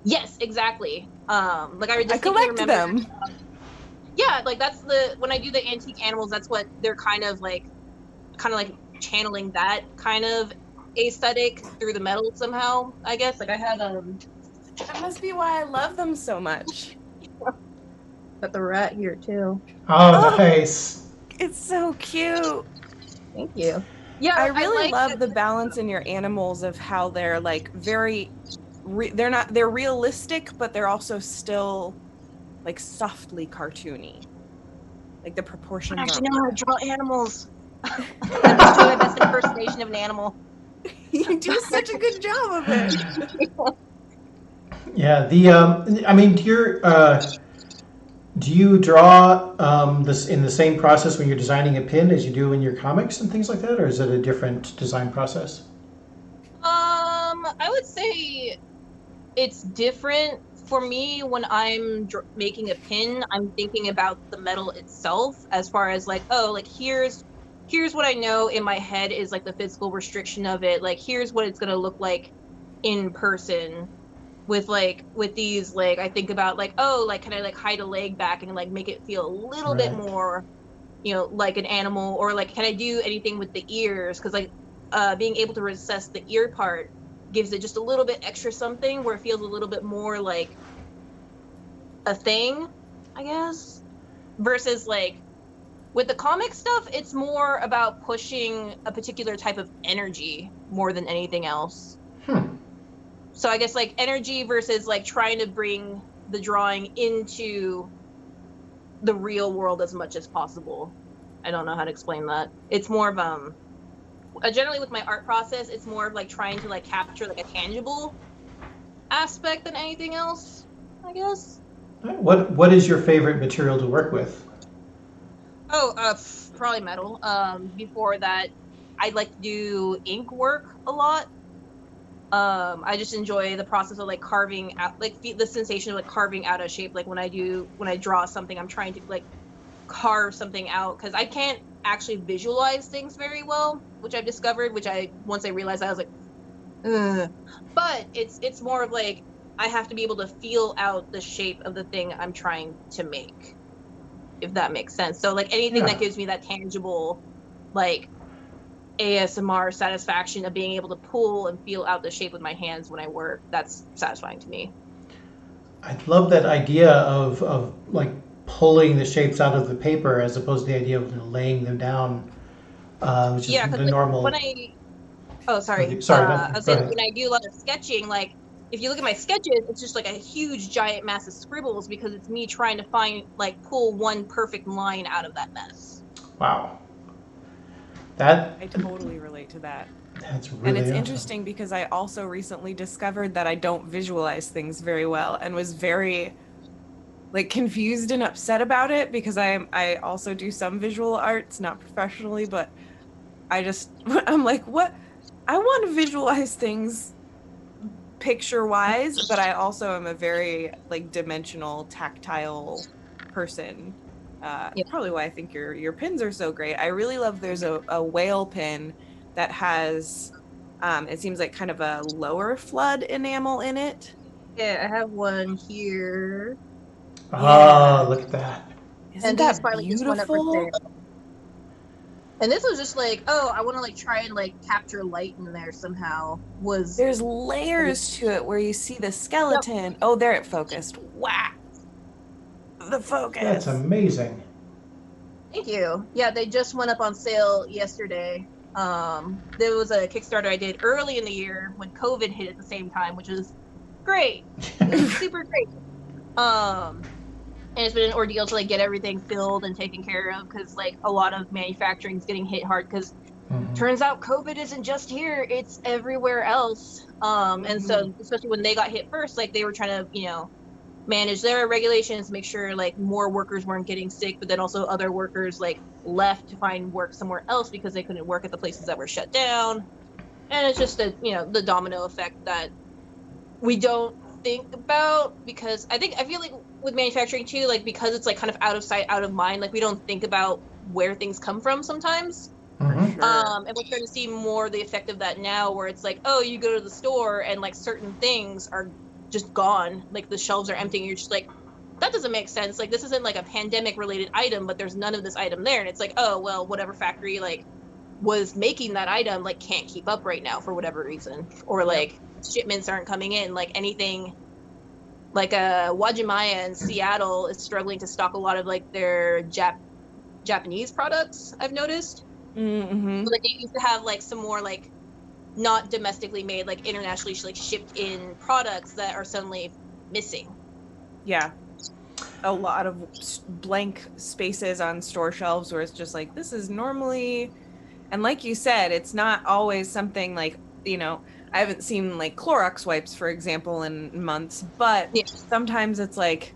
Yes, exactly. Like I
I
distinctly
collect
remember
them.
Yeah, like that's when I do the antique animals, that's what they're kind of like channeling that kind of aesthetic through the metal somehow, I guess. Like I had
That must be why I love them so much.
got the rat here too.
Oh, nice.
It's so cute.
Thank you. Yeah,
I really
like
love
that-
the balance in your animals of how they're like very they're realistic, but they're also still like softly cartoony. Like the proportions
I
are
actually know how to draw animals. I'm just doing my best impersonation of an animal.
You do such a good job of it.
Yeah, I mean, do you draw this in the same process when you're designing a pin as you do in your comics and things like that, or is it a different design process?
I would say it's different. For me, when I'm making a pin, I'm thinking about the metal itself, as far as like, oh, like here's what I know in my head is like the physical restriction of it. Like here's what it's gonna look like in person. With these, like I think about like, oh, like can I like hide a leg back and like make it feel a little bit
Right.
more, like an animal, or like can I do anything with the ears? Because like being able to recess the ear part gives it just a little bit extra something where it feels a little bit more like a thing, I guess. Versus like with the comic stuff, it's more about pushing a particular type of energy more than anything else. So I guess like energy versus like trying to bring the drawing into the real world as much as possible. I don't know how to explain that. It's more of generally with my art process, it's more of like trying to like capture like a tangible aspect than anything else, I guess.
What is your favorite material to work with?
Oh, probably metal. Before that, I'd like to do ink work a lot. I just enjoy the process of like carving out, like the sensation of like carving out a shape. Like when I draw something, I'm trying to like carve something out, because I can't actually visualize things very well, which I've discovered, once I realized that, I was like, ugh. But it's more of like, I have to be able to feel out the shape of the thing I'm trying to make, if that makes sense. So like anything that gives me that tangible, like ASMR satisfaction of being able to pull and feel out the shape with my hands when I work, that's satisfying to me.
I love that idea of like pulling the shapes out of the paper as opposed to the idea of laying them down, which is the normal.
When I was saying, when I do a lot of sketching, like if you look at my sketches, it's just like a huge giant mass of scribbles because it's me trying to pull one perfect line out of that mess.
Wow.
I totally relate to that.
That's really
And it's
awesome.
interesting because I also recently discovered that I don't visualize things very well and was very like confused and upset about it because I also do some visual arts, not professionally, but I'm like, what? I want to visualize things picture wise, but I also am a very like dimensional, tactile person. Probably why I think your pins are so great. I really love there's a whale pin that has it seems like kind of a lower flood enamel in it.
Yeah, I have one here.
Oh, look at that.
Isn't that beautiful?
And this was just like, oh, I want to like try and like capture light in there somehow.
There's layers to it where you see the skeleton. Yep. Oh, there it focused. Wow. The focus.
That's amazing.
Thank you. Yeah, they just went up on sale yesterday. There was a Kickstarter I did early in the year when COVID hit at the same time, which was great. It was super great. And it's been an ordeal to like get everything filled and taken care of because like a lot of manufacturing is getting hit hard because turns out COVID isn't just here, it's everywhere else. And so especially when they got hit first, like they were trying to, manage their regulations, make sure like more workers weren't getting sick, but then also other workers like left to find work somewhere else because they couldn't work at the places that were shut down. And it's just the domino effect that we don't think about because I feel like with manufacturing too, like because it's like kind of out of sight, out of mind, like we don't think about where things come from sometimes. And we're starting to see more the effect of that now where it's like, oh, you go to the store and like certain things are just gone, like the shelves are empty and you're just like, that doesn't make sense, like this isn't like a pandemic related item, but there's none of this item there. And it's like, oh well, whatever factory like was making that item like can't keep up right now for whatever reason, or like shipments aren't coming in, like anything like Wajimaya in Seattle is struggling to stock a lot of like their Japanese products, I've noticed. So, like they used to have like some more like not domestically made, like internationally like shipped in products that are suddenly missing. Yeah. A lot of blank spaces on store shelves where it's just like, this is normally, and like you said, it's not always something like, I haven't seen like Clorox wipes, for example, in months, but sometimes it's like,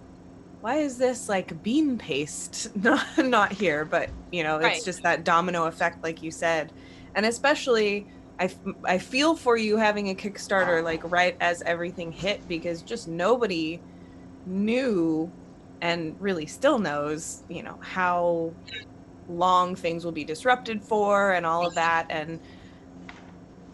why is this like bean paste not here? But, it's just that domino effect, like you said. And especially I feel for you having a Kickstarter like right as everything hit, because just nobody knew and really still knows, how long things will be disrupted for and all of that. And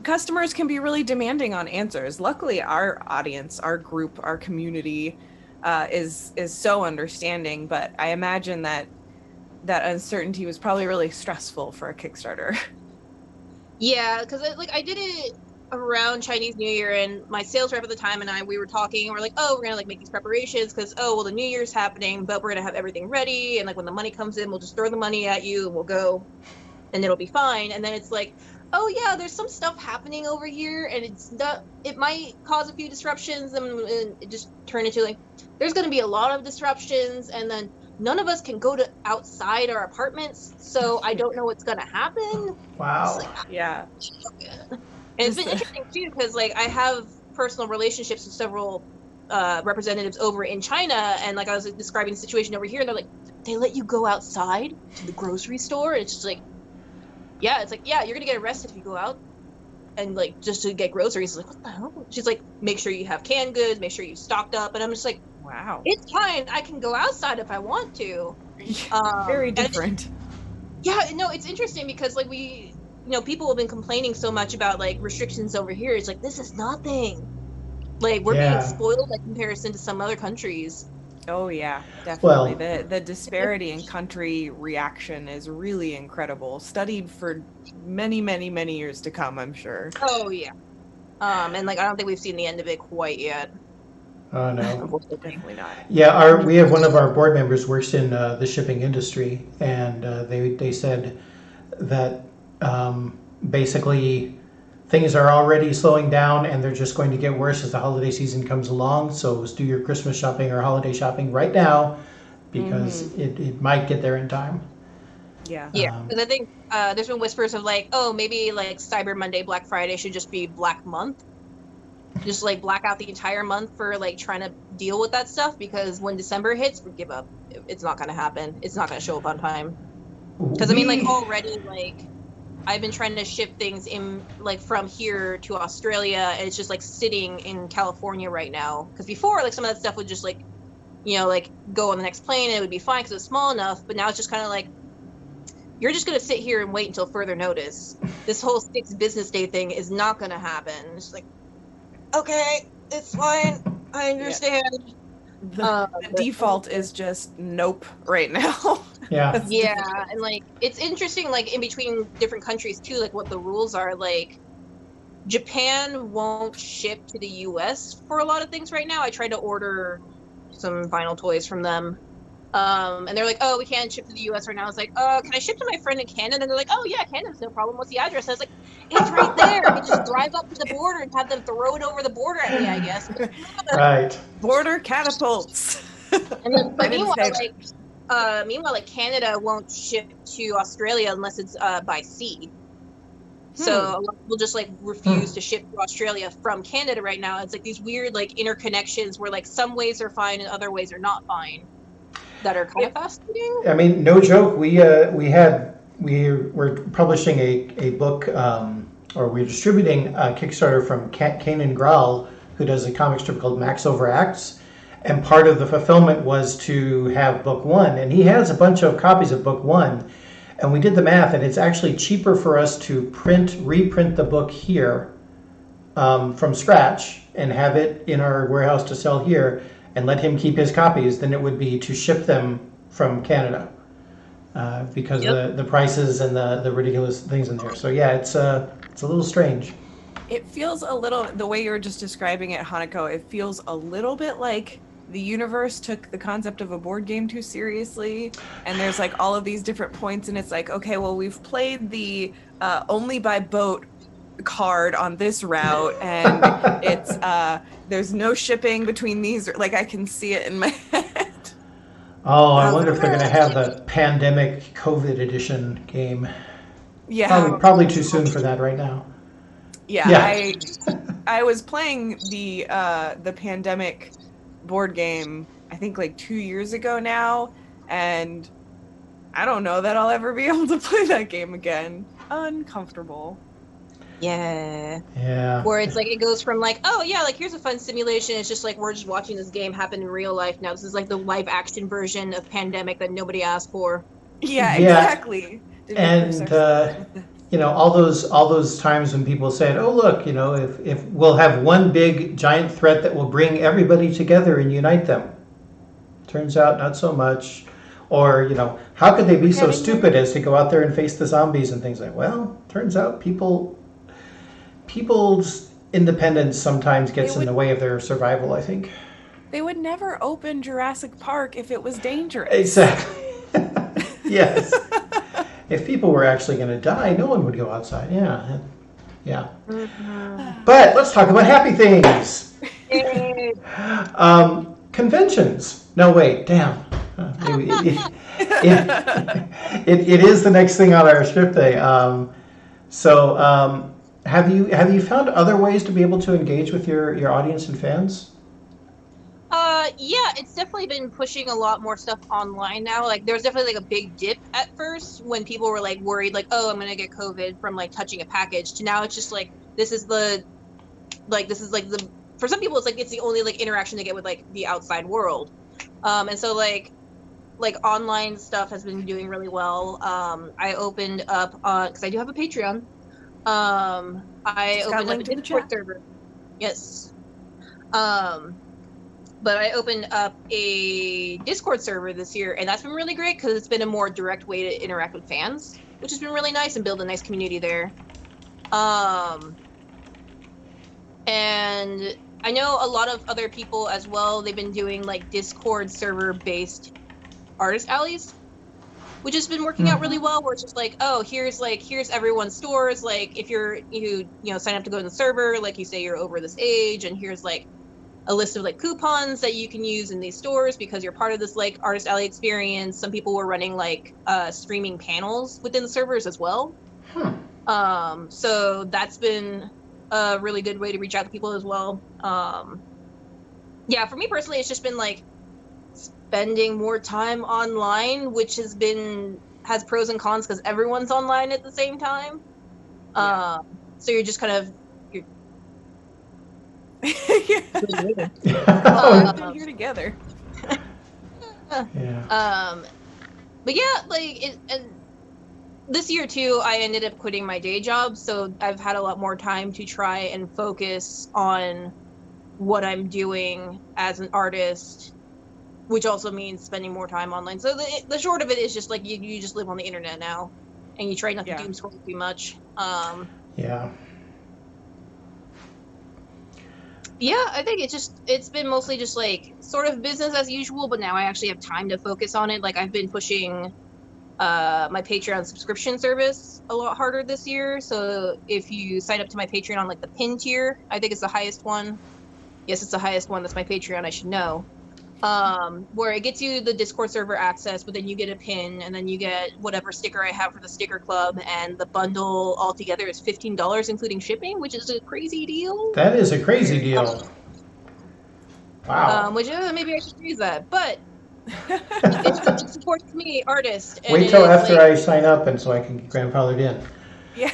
customers can be really demanding on answers. Luckily, our audience, our group, our community is so understanding. But I imagine that uncertainty was probably really stressful for a Kickstarter. Yeah, because I did it around Chinese New Year, and my sales rep at the time and we were talking, and we're like, oh, we're gonna like make these preparations because the New Year's happening, but we're gonna have everything ready, and like when the money comes in, we'll just throw the money at you and we'll go, and it'll be fine. And then it's like, oh yeah, there's some stuff happening over here, and it might cause a few disruptions, and it just turned into like, there's gonna be a lot of disruptions, and then none of us can go to outside our apartments, so I don't know what's gonna happen.
Wow.
Like, yeah. And it's been interesting too, because like I have personal relationships with several representatives over in China, and like I was describing the situation over here, and they're like, they let you go outside to the grocery store? And it's just like, yeah, it's like, yeah, you're gonna get arrested if you go out and like just to get groceries. It's like, what the hell? She's like, make sure you have canned goods, make sure you stocked up. And I'm just like, wow, it's fine, I can go outside if I want to. Very different. Yeah, no, it's interesting because like people have been complaining so much about like restrictions over here. It's like this is nothing. Like we're being
Yeah.
spoiled by comparison to some other countries.
Oh yeah, definitely.
Well,
The disparity in country reaction is really incredible. Studied for many, many, many years to come, I'm sure.
Oh yeah. And like I don't think we've seen the end of it quite yet.
oh no.
Unfortunately.
Definitely not.
Yeah, we have one of our board members works in the shipping industry, and they said that basically things are already slowing down, and they're just going to get worse as the holiday season comes along. So do your Christmas shopping or holiday shopping right now, because it might get there in time.
Yeah.
Yeah, because I think there's been whispers of like, oh, maybe like Cyber Monday, Black Friday should just be Black Month. Just like black out the entire month for like trying to deal with that stuff, because when December hits, we give up. It's not going to happen. It's not going to show up on time. Because I mean, like already, like I've been trying to ship things in like from here to Australia, and it's just like sitting in California right now. Because before, like some of that stuff would just like, like go on the next plane and it would be fine because it's small enough. But now it's just kind of like, you're just going to sit here and wait until further notice. This whole 6 business day thing is not going to happen. It's like, okay, it's fine. I understand.
The default is just nope right now.
Yeah.
Yeah, and like it's interesting, like in between different countries too, like what the rules are. Like Japan won't ship to the US for a lot of things right now. I tried to order some vinyl toys from them. And they're like, oh, we can't ship to the US right now. I was like, can I ship to my friend in Canada? And they're like, oh yeah, Canada's no problem. What's the address? I was like, it's right there. I could just drive up to the border and have them throw it over the border at me, I guess.
Right.
Border catapults.
And then, but meanwhile, like Canada won't ship to Australia unless it's by sea. So a lot of people just like refuse to ship to Australia from Canada right now. It's like these weird like interconnections where like some ways are fine and other ways are not fine. That are kind of fascinating.
I mean, no joke. We were publishing a book, or we're distributing a Kickstarter from Kanan Graal, who does a comic strip called Max Overacts, and part of the fulfillment was to have book 1, and he has a bunch of copies of book 1, and we did the math, and it's actually cheaper for us to reprint the book here from scratch and have it in our warehouse to sell here, and let him keep his copies than it would be to ship them from Canada, because the prices and the ridiculous things in there. So yeah, it's a little strange.
It feels a little, the way you were just describing it, Hannako, it feels a little bit like the universe took the concept of a board game too seriously, and there's like all of these different points, and it's like, okay, well, we've played the only by boat card on this route, and it's there's no shipping between these, like I can see it in my head.
Oh, I wonder if they're going to have the pandemic COVID edition game.
Yeah,
probably too soon for that right now.
Yeah. I was playing the pandemic board game I think like 2 years ago now, and I don't know that I'll ever be able to play that game again. Uncomfortable.
Yeah. Where it's like it goes from like, oh yeah, like here's a fun simulation. It's just like we're just watching this game happen in real life now. This is like the live action version of Pandemic that nobody asked for.
Yeah, exactly.
And all those times when people said, oh look, if we'll have one big giant threat that will bring everybody together and unite them. Turns out not so much. Or, how could they be so stupid as to go out there and face the zombies and things like, well, turns out people's independence sometimes gets in the way of their survival, I think.
They would never open Jurassic Park if it was dangerous.
Exactly. Yes. If people were actually going to die, no one would go outside. Yeah. Mm-hmm. But let's talk about happy things. Conventions. No, wait, damn. It is the next thing on our script day. Have you found other ways to be able to engage with your audience and fans?
Yeah, it's definitely been pushing a lot more stuff online now. Like there was definitely like a big dip at first when people were like worried, like, oh, I'm gonna get COVID from like touching a package, to now it's just like this is the for some people it's like it's the only like interaction they get with like the outside world. And so like like online stuff has been doing really well. I opened up because I do have a Patreon. I
Just got
opened up a
linked in the
Discord
chat.
server. Yes. But I opened up a Discord server this year, and that's been really great because it's been a more direct way to interact with fans, which has been really nice and build a nice community there. And I know a lot of other people as well, they've been doing like Discord server based artist alleys, which has been working out really well, where it's just like, oh, here's everyone's stores, like if you sign up to go in the server, like you say you're over this age, and here's like a list of like coupons that you can use in these stores because you're part of this like artist alley experience. Some people were running like streaming panels within the servers as well. So that's been a really good way to reach out to people as well. Yeah, for me personally, it's just been like spending more time online, which has pros and cons because everyone's online at the same time. So you're just kind of
We've been here together.
But yeah, like and this year too, I ended up quitting my day job, so I've had a lot more time to try and focus on what I'm doing as an artist, which also means spending more time online. So the short of it is just like you just live on the internet now, and you try not to doom scroll too much. Yeah, I think it's been mostly just like sort of business as usual, but now I actually have time to focus on it. Like I've been pushing my Patreon subscription service a lot harder this year. So if you sign up to my Patreon on like the pin tier, I think it's the highest one. Yes, it's the highest one. That's my Patreon. I should know. Where it gets you the Discord server access, but then you get a pin, and then you get whatever sticker I have for the sticker club, and the bundle altogether is $15, including shipping, which is a crazy deal.
That is a crazy deal. Wow.
Which maybe I should use that, but it supports me, artist. And
wait till after I sign up, and so I can get grandfathered in.
Yeah.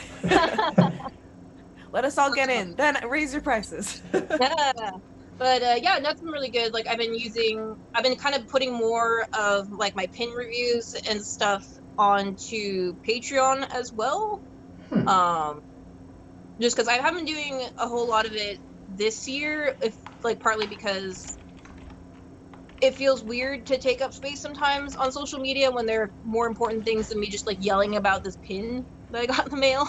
Let us all get in, then raise your prices.
Yeah. But yeah, that's been really good. Like I've been kind of putting more of like my pin reviews and stuff onto Patreon as well. Just because I haven't been doing a whole lot of it this year, partly because it feels weird to take up space sometimes on social media when there are more important things than me just like yelling about this pin that I got in the mail.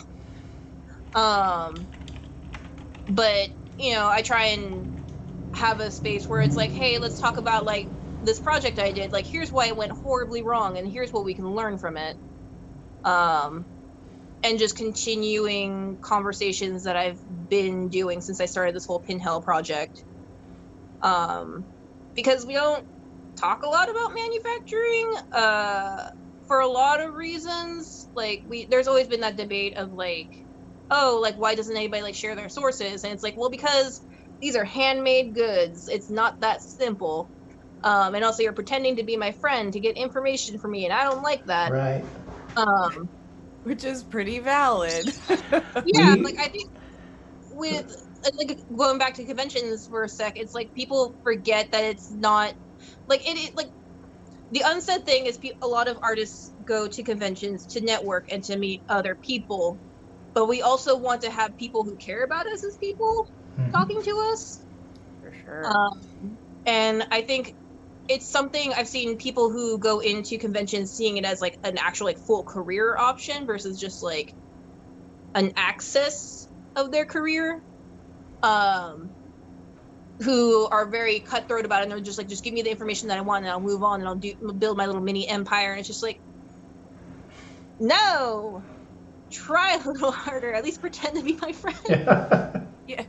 But I try and have a space where it's like, hey, let's talk about like this project I did, like here's why it went horribly wrong and here's what we can learn from it, and just continuing conversations that I've been doing since I started this whole pin hell project, because we don't talk a lot about manufacturing for a lot of reasons. Like there's always been that debate of like, oh, like why doesn't anybody like share their sources, and it's like, well, because these are handmade goods. It's not that simple. And also you're pretending to be my friend to get information from me, and I don't like that.
Right.
Which is pretty valid.
Yeah, like I think with like going back to conventions for a sec, it's like people forget that it's not like it like the unsaid thing is a lot of artists go to conventions to network and to meet other people, but we also want to have people who care about us as people talking to us.
For sure.
And I think it's something I've seen people who go into conventions seeing it as like an actual like full career option versus just like an access of their career, who are very cutthroat about it, and they're just like, just give me the information that I want and I'll move on and I'll build my little mini empire. And it's just like, no, try a little harder, at least pretend to be my friend.
Yeah,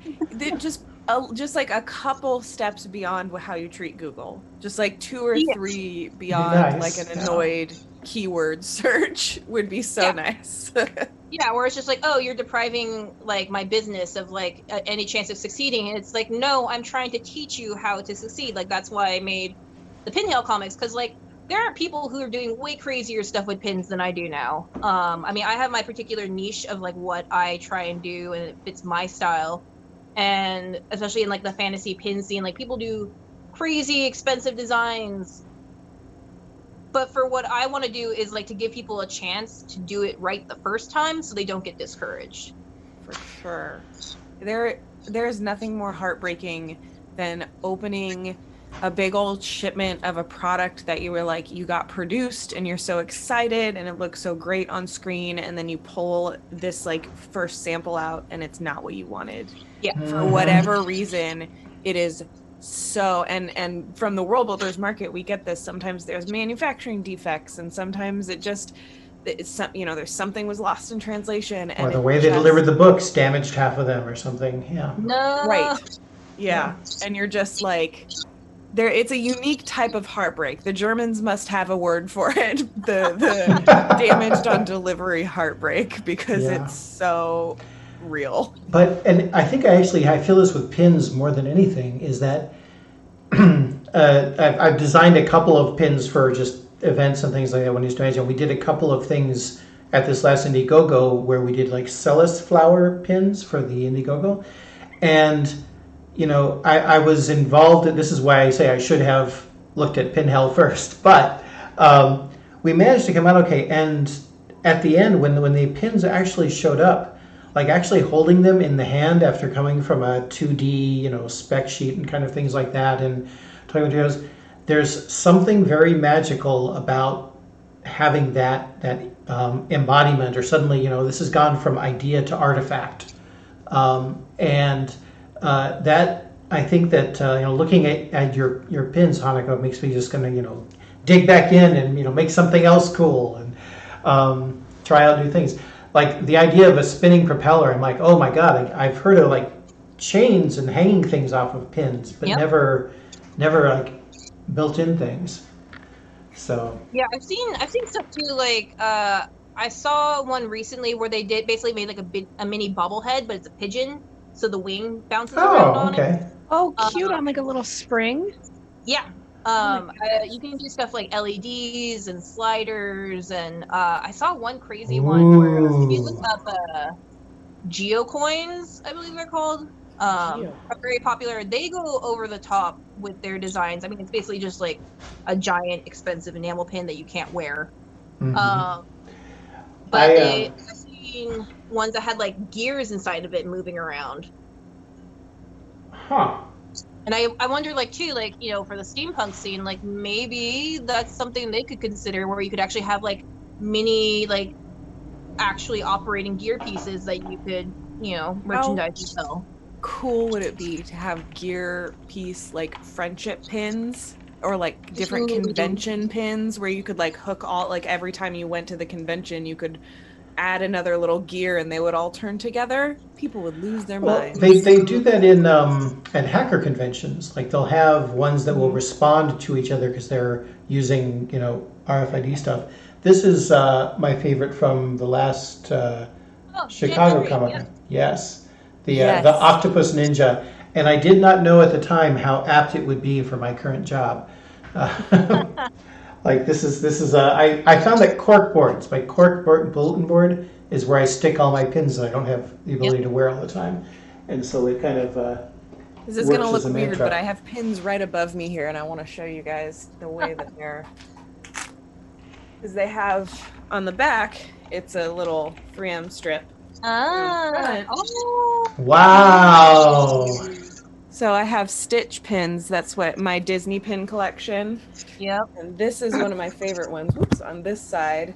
just like a couple steps beyond how you treat Google. Just like 2 or 3 beyond, like an annoyed keyword search would be so nice.
Yeah, where it's just like, oh, you're depriving like my business of like any chance of succeeding, and it's like, no, I'm trying to teach you how to succeed. Like that's why I made the Pinhale comics, because like there are people who are doing way crazier stuff with pins than I do now. I mean, I have my particular niche of like what I try and do, and it fits my style. And especially in like the fantasy pin scene, like people do crazy expensive designs But for what I want to do is like to give people a chance to do it right the first time so they don't get discouraged.
For sure. There's nothing more heartbreaking than opening a big old shipment of a product that you were like, you got produced and you're so excited and it looks so great on screen, and then you pull this like first sample out and it's not what you wanted.
Yeah.
For whatever reason, it is so, and from the Worldbuilders market, we get this. Sometimes there's manufacturing defects, and sometimes there's something was lost in translation, and
or the way they delivered the books damaged half of them or something. Yeah.
No.
Right. Yeah. And you're just like, it's a unique type of heartbreak. The Germans must have a word for it. The damaged on delivery heartbreak, because it's so real.
And I think I feel this with pins more than anything, is that I've designed a couple of pins for just events and things like that when used to imagine. We did a couple of things at this last Indiegogo where we did like Celis flower pins for the Indiegogo. And, I was involved in, this is why I say I should have looked at Pin Hell first, but we managed to come out okay. And at the end, when the pins actually showed up, like actually holding them in the hand after coming from a 2D, spec sheet and kind of things like that, and toy materials, there's something very magical about having that embodiment, or suddenly, this has gone from idea to artifact. And that, I think that, looking at your pins, Hannako, makes me just going to, dig back in and, make something else cool and try out new things. Like the idea of a spinning propeller, I'm like, oh my God, I've heard of like chains and hanging things off of pins, but never like built-in things. So
yeah, I've seen stuff too. Like I saw one recently where they basically made like a mini bobblehead, but it's a pigeon, so the wing bounces around on it.
Oh, cute! On like a little spring.
Yeah. You can do stuff like LEDs and sliders, and I saw one crazy one where if you look up geocoins, I believe they're called, are very popular. They go over the top with their designs. I mean, it's basically just like a giant expensive enamel pin that you can't wear.
Mm-hmm.
But I've seen ones that had like gears inside of it moving around.
Huh.
And I wonder, like, too, like, for the steampunk scene, like, maybe that's something they could consider, where you could actually have, like, mini, like, actually operating gear pieces that you could, merchandise and sell.
Cool would it be to have gear piece, like, friendship pins, or, like, different convention pins, where you could, like, hook all, like, every time you went to the convention, you could add another little gear and they would all turn together? People would lose their minds.
They do that in at hacker conventions. Like they'll have ones that will respond to each other because they're using RFID stuff. This is my favorite from the last Chicago Comic-Con. Yes, the Octopus Ninja, and I did not know at the time how apt it would be for my current job. Like this is I found that cork boards, my cork board bulletin board, is where I stick all my pins that I don't have the ability to wear all the time, and so it kind of
this is going to look weird, but I have pins right above me here, and I want to show you guys the way that they're, because they have on the back, it's a little 3M strip.
Wow.
So I have Stitch pins. That's what my Disney pin collection.
Yep.
And this is one of my favorite ones. Oops, on this side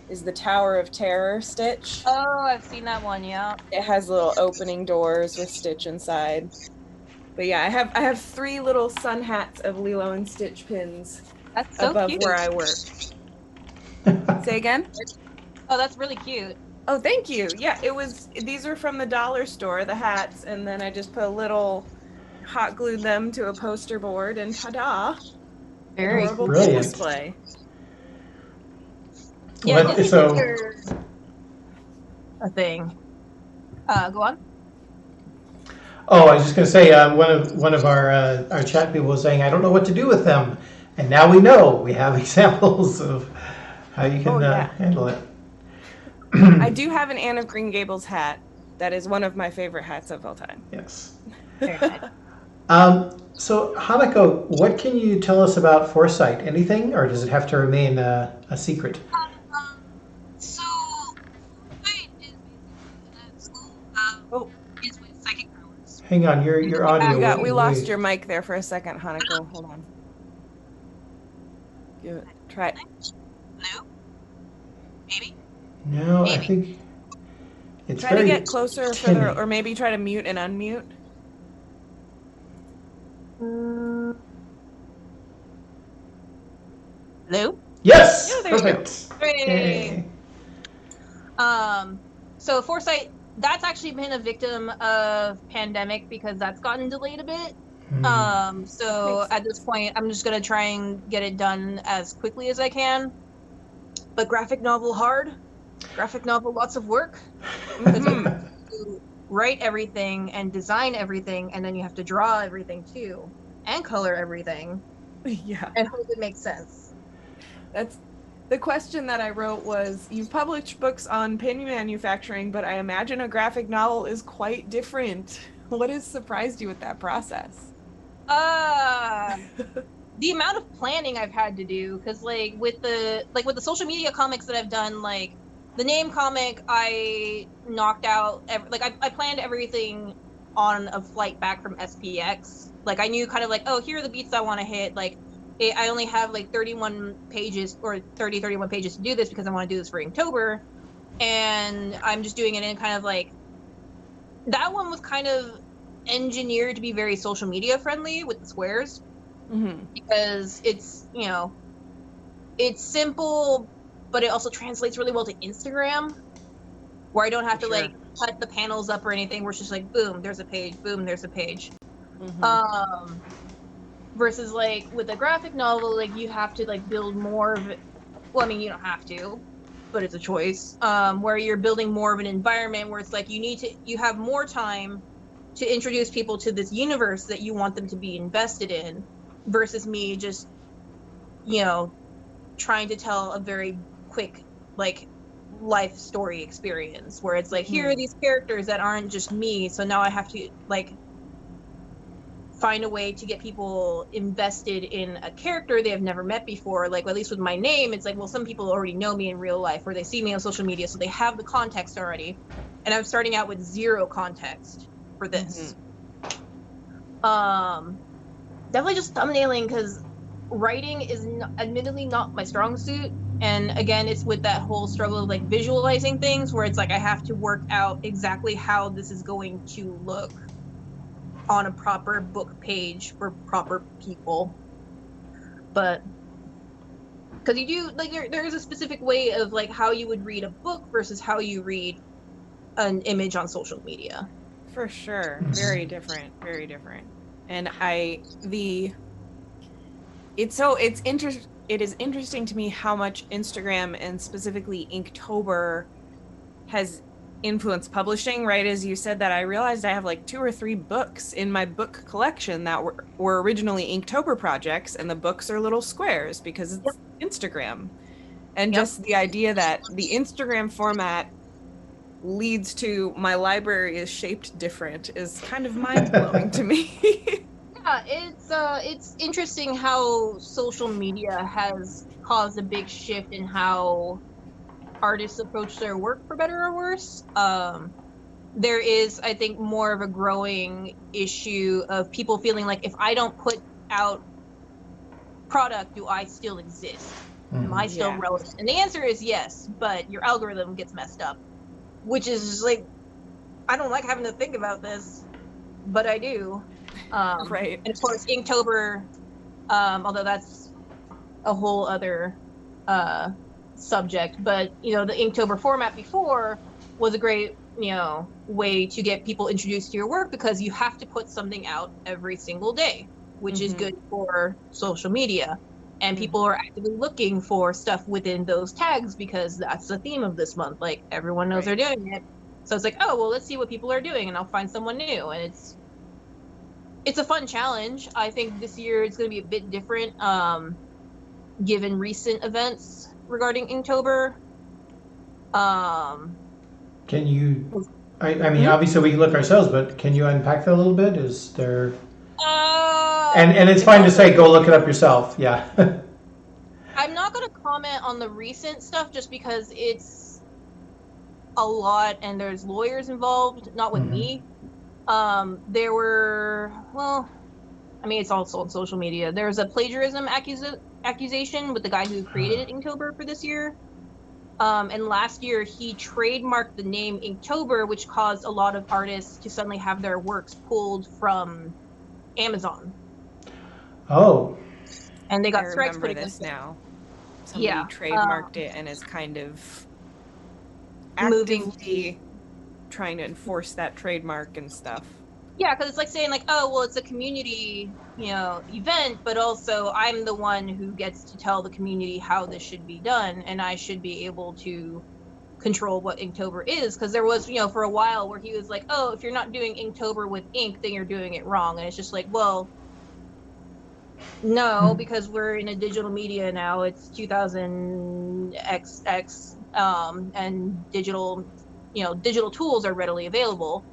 is the Tower of Terror Stitch.
Oh, I've seen that one, yeah.
It has little opening doors with Stitch inside. But yeah, I have 3 little sun hats of Lilo and Stitch pins.
That's so
above
cute.
Where I work. Say again?
Oh, that's really cute.
Oh, thank you. Yeah, these are from the dollar store, the hats, and then I just put a little hot glued them to a poster board, and ta-da!
Very
adorable
brilliant
display.
Yeah,
what, so
a thing. Go on.
Oh, I was just going to say one of our chat people was saying I don't know what to do with them, and now we know. We have examples of how you can handle it.
I do have an Anne of Green Gables hat. That is one of my favorite hats of all time.
Yes.
Very nice.
So, Hannako, what can you tell us about Foresight? Anything, or does it have to remain a secret?
So, Foresight is
Oh,
is with psychic powers.
Hang on, your audio.
we lost your mic there for a second, Hannako. Hold on. Try it.
Hello? Maybe?
No, I
Maybe.
think it's
Try to
very
get closer,
tinny.
further, or maybe try to mute and unmute.
Hello?
Yes,
Yeah, there you go.
perfect.
Hooray.
Yay.
So Foresight, that's actually been a victim of pandemic because that's gotten delayed a bit. So
Makes
at this point, I'm just gonna try and get it done as quickly as I can. But graphic novel hard. Graphic novel lots of work. Because you have to write everything and design everything, and then you have to draw everything too, and color everything,
Yeah.
and hope it makes sense.
That's the question that I wrote was, you've published books on pin manufacturing, but I imagine a graphic novel is quite different. What has surprised you with that process?
The amount of planning I've had to do, because with the social media comics that I've done, like the name comic, I knocked out I planned everything on a flight back from SPX. Like I knew kind of like, oh, here are the beats I want to hit. Like I only have like 31 pages or 31 pages to do this because I want to do this for Inktober, and I'm just doing it in kind of like, that one was kind of engineered to be very social media friendly with the squares. Because it's, it's simple, but it also translates really well to Instagram, where I don't have to like cut the panels up or anything, where it's just like, boom, there's a page, boom, there's a page. Versus like with a graphic novel, like you have to like build more of it. Well, I mean, you don't have to, but it's a choice. Where you're building more of an environment where it's like you have more time to introduce people to this universe that you want them to be invested in, versus me just, trying to tell a very quick, like, life story experience where it's like, here are these characters that aren't just me, so now I have to, like, find a way to get people invested in a character they have never met before. Like, at least with my name, it's like, well, some people already know me in real life, or they see me on social media, so they have the context already. And I'm starting out with zero context for this. Definitely just thumbnailing, because writing is admittedly not my strong suit. And again, it's with that whole struggle of like visualizing things, where it's like I have to work out exactly how this is going to look on a proper book page for proper people. But because you do, like, there is a specific way of like how you would read a book versus how you read an image on social media.
For sure. Very different. Very different. And it is interesting to me how much Instagram and specifically Inktober has influenced publishing, right? As you said that, I realized I have like 2 or 3 books in my book collection that were originally Inktober projects, and the books are little squares because it's Instagram. And just the idea that the Instagram format leads to my library is shaped different is kind of mind-blowing to me.
Yeah, it's interesting how social media has caused a big shift in how artists approach their work, for better or worse. There is, I think, more of a growing issue of people feeling like, if I don't put out product, do I still exist? Am I still relevant? And the answer is yes, but your algorithm gets messed up, which is like, I don't like having to think about this, but I do.
Right.
And of course, Inktober, although that's a whole other subject, but the Inktober format before was a great way to get people introduced to your work, because you have to put something out every single day, which is good for social media, and people are actively looking for stuff within those tags because that's the theme of this month. Like, everyone knows they're doing it, so it's like, oh well, let's see what people are doing and I'll find someone new. And it's a fun challenge. I think this year it's going to be a bit different, given recent events regarding Inktober.
Can you, I mean, obviously we can look ourselves, but can you unpack that a little bit? Is there... And it's fine to say, go look it up yourself. Yeah.
I'm not going to comment on the recent stuff just because it's a lot and there's lawyers involved, not with me. There were, well, I mean, it's also on social media. There was a plagiarism accusation with the guy who created Inktober for this year. And last year, he trademarked the name Inktober, which caused a lot of artists to suddenly have their works pulled from Amazon.
Oh.
And they got
I
strikes
remember
putting
this now. Somebody
Yeah,
trademarked it and is kind of
moving
actively trying to enforce that trademark and stuff.
Yeah, because it's like saying like, oh, well, it's a community, event, but also I'm the one who gets to tell the community how this should be done, and I should be able to control what Inktober is. Because there was, for a while where he was like, oh, if you're not doing Inktober with ink, then you're doing it wrong, and it's just like, well, no, because we're in a digital media now. It's 2000XX, and digital tools are readily available,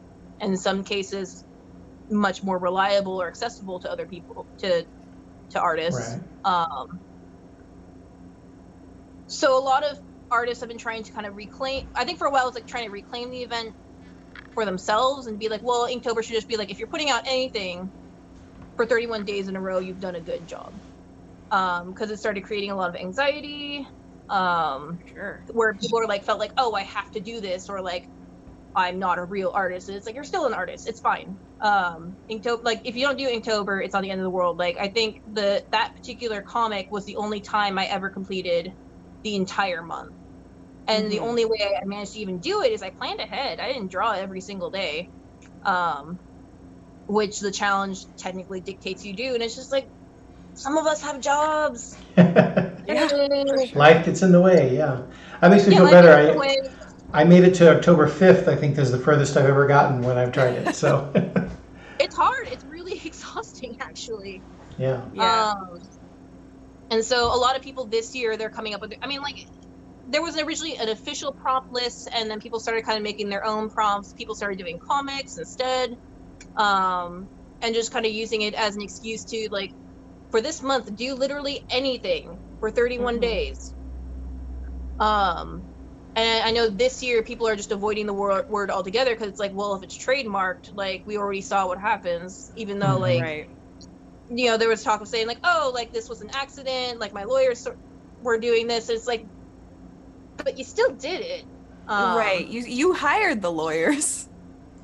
and in some cases much more reliable or accessible to other people, to artists.
Right.
So a lot of artists have been trying to kind of reclaim, I think for a while it's like trying to reclaim the event for themselves and be like, well, Inktober should just be like, if you're putting out anything for 31 days in a row, you've done a good job. Because it started creating a lot of anxiety,
Sure.
where people are like, felt like, oh, I have to do this, or like, I'm not a real artist. And it's like, you're still an artist. It's fine. Inktober, like, if you don't do Inktober, it's not the end of the world. Like, I think that particular comic was the only time I ever completed the entire month. And the only way I managed to even do it is I planned ahead. I didn't draw every single day, which the challenge technically dictates you do. And it's just like, some of us have jobs.
Life gets in the way, yeah. That makes me feel better. I made it to October 5th. I think this is the furthest I've ever gotten when I've tried it. So
it's hard. It's really exhausting, actually.
Yeah.
And so a lot of people this year, they're coming up with, there was originally an official prompt list, and then people started kind of making their own prompts. People started doing comics instead, and just kind of using it as an excuse to, like, for this month, do literally anything for 31 days. And I know this year people are just avoiding the word altogether because it's like, well, if it's trademarked, like, we already saw what happens, even though, like,
Right.
There was talk of saying, like, oh, like, this was an accident, like, my lawyers were doing this. It's like, but you still did it.
Right. You hired the lawyers.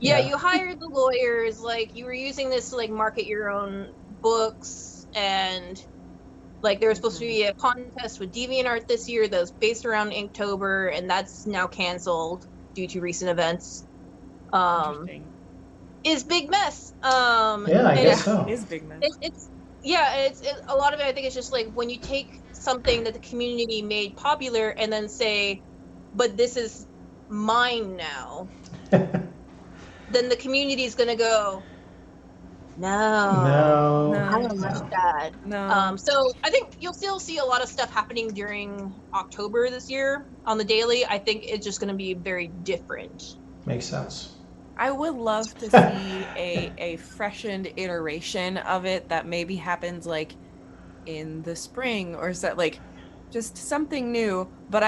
Yeah,
Yeah.
you hired the lawyers. Like, you were using this to, like, market your own books, and, like, there was supposed to be a contest with DeviantArt this year that was based around Inktober, and that's now canceled due to recent events.
Interesting.
Is big mess.
Yeah, I guess so.
It is big mess.
It's a lot of it. I think it's just like when you take something that the community made popular and then say, but this is mine now, then the community is gonna go, no, I don't like that.
No.
So I think you'll still see a lot of stuff happening during October this year on the daily. I think it's just going to be very different.
Makes sense.
I would love to see a freshened iteration of it that maybe happens like in the spring, or is that like just something new. But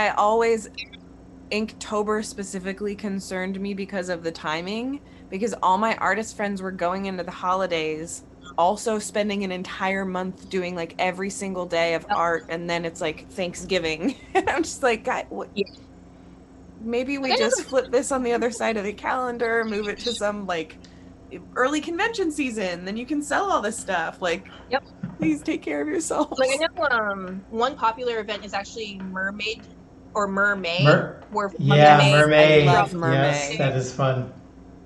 Inktober specifically concerned me because of the timing, because all my artist friends were going into the holidays also spending an entire month doing like every single day of art, and then it's like Thanksgiving. And I'm just like, God, what?
Yeah.
Maybe we just flip this on the other side of the calendar, move it to some like early convention season, then you can sell all this stuff. Like,
yep.
Please take care of yourselves.
Like, I know one popular event is actually Mermaid or Mermaid.
Mermaid.
I love Mermaid.
Yes, that is fun.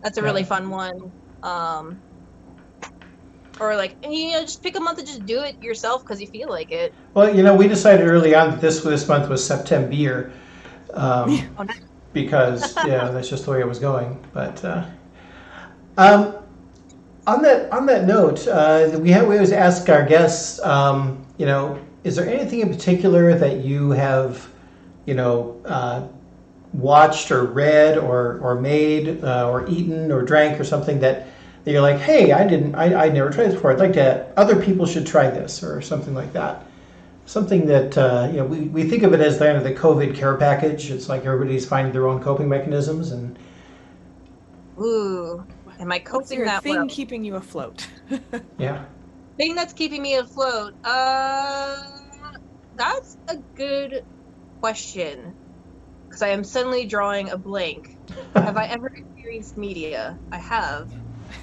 That's a really fun one. Or like, just pick a month and just do it yourself because you feel like it.
Well, we decided early on that this month was September, because that's just the way it was going. But on that note, we always ask our guests, is there anything in particular that you have, watched or read or made or eaten or drank or something that that you're like, hey, I never tried this before. I'd like to, other people should try this, or something like that. Something that, we think of it as the COVID care package. It's like everybody's finding their own coping mechanisms. And
Ooh, am I
What's
coping
your
that
thing
well?
keeping you afloat?
yeah.
Thing that's keeping me afloat? That's a good question. Because I am suddenly drawing a blank. Have I ever experienced media? I have.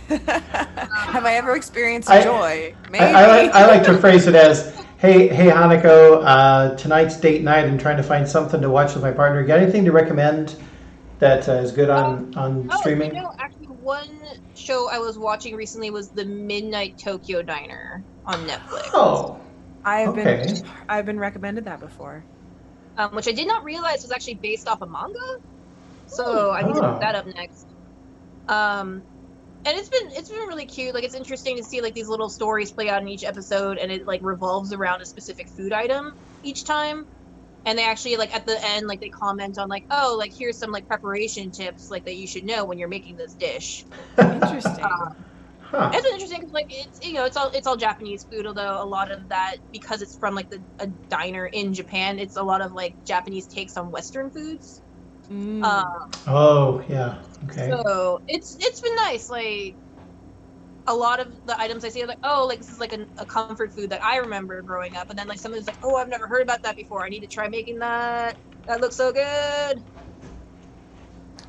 Have I ever experienced
I-
joy? Maybe.
I like to phrase it as, hey Hannako, tonight's date night. I'm trying to find something to watch with my partner. Got anything to recommend that is good on streaming?
Actually, one show I was watching recently was the Midnight Tokyo Diner on Netflix.
Oh,
I've
okay.
been recommended that before.
Which I did not realize was actually based off a manga. So I need to look that up next. And it's been really cute. Like, it's interesting to see like these little stories play out in each episode, and it like revolves around a specific food item each time. And they actually like at the end like they comment on like, oh, like here's some like preparation tips like that you should know when you're making this dish.
Interesting.
Huh.
It's been interesting because like it's all Japanese food, although a lot of that, because it's from like a diner in Japan, it's a lot of like Japanese takes on Western foods.
Oh, yeah. Okay.
So it's been nice. Like a lot of the items I see are like, oh, like this is like a comfort food that I remember growing up, and then like someone's like, oh, I've never heard about that before. I need to try making that. That looks so good.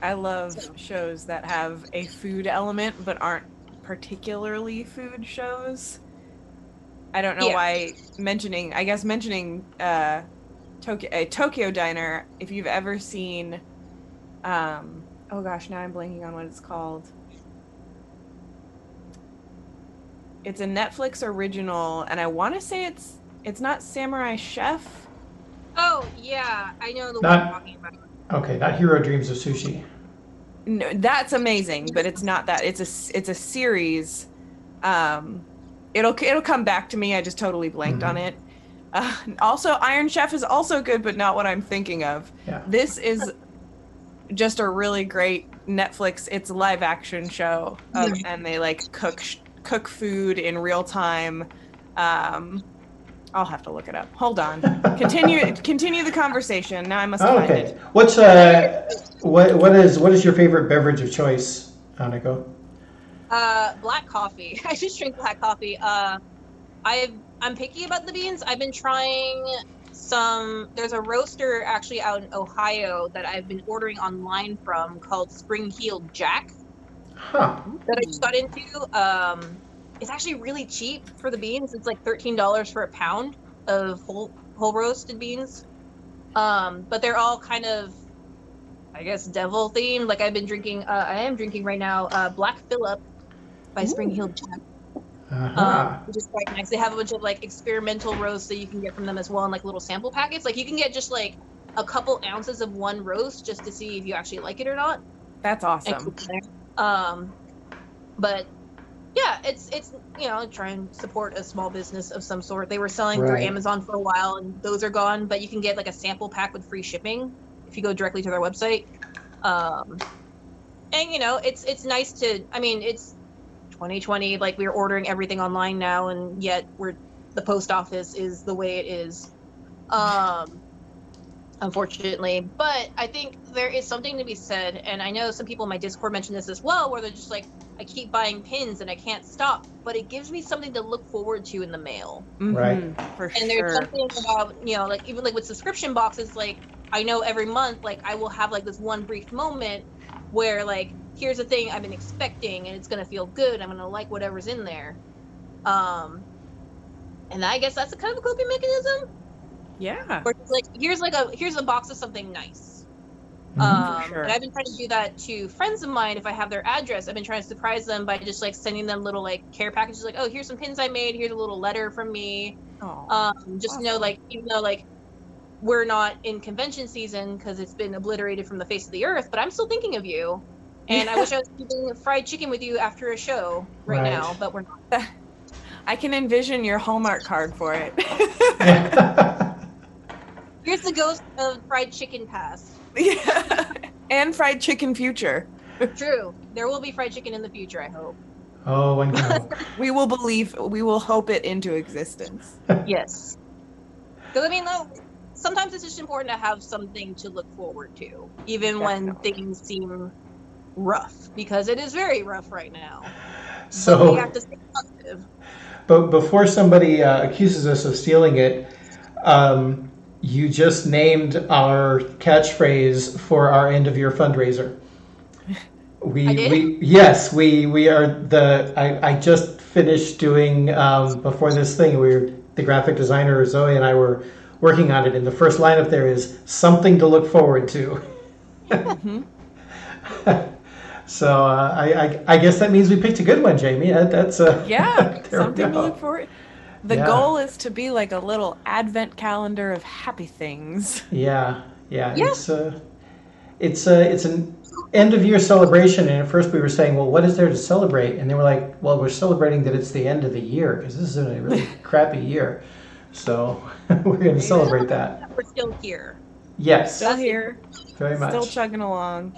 I love shows that have a food element but aren't particularly food shows. I don't know why mentioning Tokyo Diner, if you've ever seen oh gosh, now I'm blanking on what it's called. It's a Netflix original, and I want to say it's not Samurai Chef.
Oh yeah, I know the one you're talking about.
Okay, not Hero Dreams of Sushi.
No, that's amazing, but it's not that. It's a series. It'll come back to me. I just totally blanked on it. Also, Iron Chef is also good, but not what I'm thinking of.
Yeah.
This is just a really great Netflix. It's a live action show, and they like cook food in real time. I'll have to look it up. Hold on. Continue the conversation. Now I must find it.
What's what is your favorite beverage of choice, Hannako?
Black coffee. I just drink black coffee. I'm picky about the beans. I've been trying there's a roaster actually out in Ohio that I've been ordering online from called Spring Heeled Jack.
Huh.
That I just got into. It's actually really cheap for the beans. It's like $13 for a pound of whole roasted beans. But they're all kind of, I guess, devil themed. Like I am drinking right now Black Phillip by Spring Heeled Jack. Which is quite nice. They have a bunch of like experimental roasts that you can get from them as well in like little sample packets. Like you can get just like a couple ounces of one roast just to see if you actually like it or not.
That's awesome.
But yeah, it's try and support a small business of some sort. They were selling through Amazon for a while, and those are gone. But you can get like a sample pack with free shipping if you go directly to their website. And it's nice to. I mean, it's 2020. Like we're ordering everything online now, and yet the post office is the way it is. Unfortunately, but I think there is something to be said, and I know some people in my Discord mentioned this as well, where they're just like, I keep buying pins and I can't stop, but it gives me something to look forward to in the mail.
Right.
And there's something about, like even like with subscription boxes, like I know every month, like I will have like this one brief moment where like, here's a thing I've been expecting and it's going to feel good. I'm going to like whatever's in there. And I guess that's a kind of a coping mechanism.
Yeah.
Or it's like here's a box of something nice.
For sure.
And I've been trying to do that to friends of mine if I have their address. I've been trying to surprise them by just like sending them little like care packages, like, oh, here's some pins I made. Here's a little letter from me. Just
awesome.
know, like, even though like we're not in convention season because it's been obliterated from the face of the earth, but I'm still thinking of you. And I wish I was eating fried chicken with you after a show right now, but we're not.
I can envision your Hallmark card for it.
Here's the ghost of fried chicken past.
Yeah. And fried chicken future.
True. There will be fried chicken in the future, I hope.
Oh, one can hope.
We will hope it into existence.
Yes. Because, I mean, though, sometimes it's just important to have something to look forward to, even when
Definitely.
things seem rough, because it is very rough right now. But
So,
we have to stay positive.
but before somebody accuses us of stealing it, you just named our catchphrase for our end of year fundraiser.
I did?
We are I just finished doing before this thing. The graphic designer Zoe and I were working on it, and the first line up there is something to look forward to.
Mhm.
So I guess that means we picked a good one, Jamie. That's
Yeah,
there we
something to
go.
look forward. The
Yeah.
goal is to be like a little advent calendar of happy things.
Yeah, yeah.
Yeah.
It's an end of year celebration, and at first we were saying, well, what is there to celebrate? And they were like, well, we're celebrating that it's the end of the year because this is a really crappy year, so we're going to celebrate that.
We're still here.
Yes,
Still here,
very much.
still chugging along.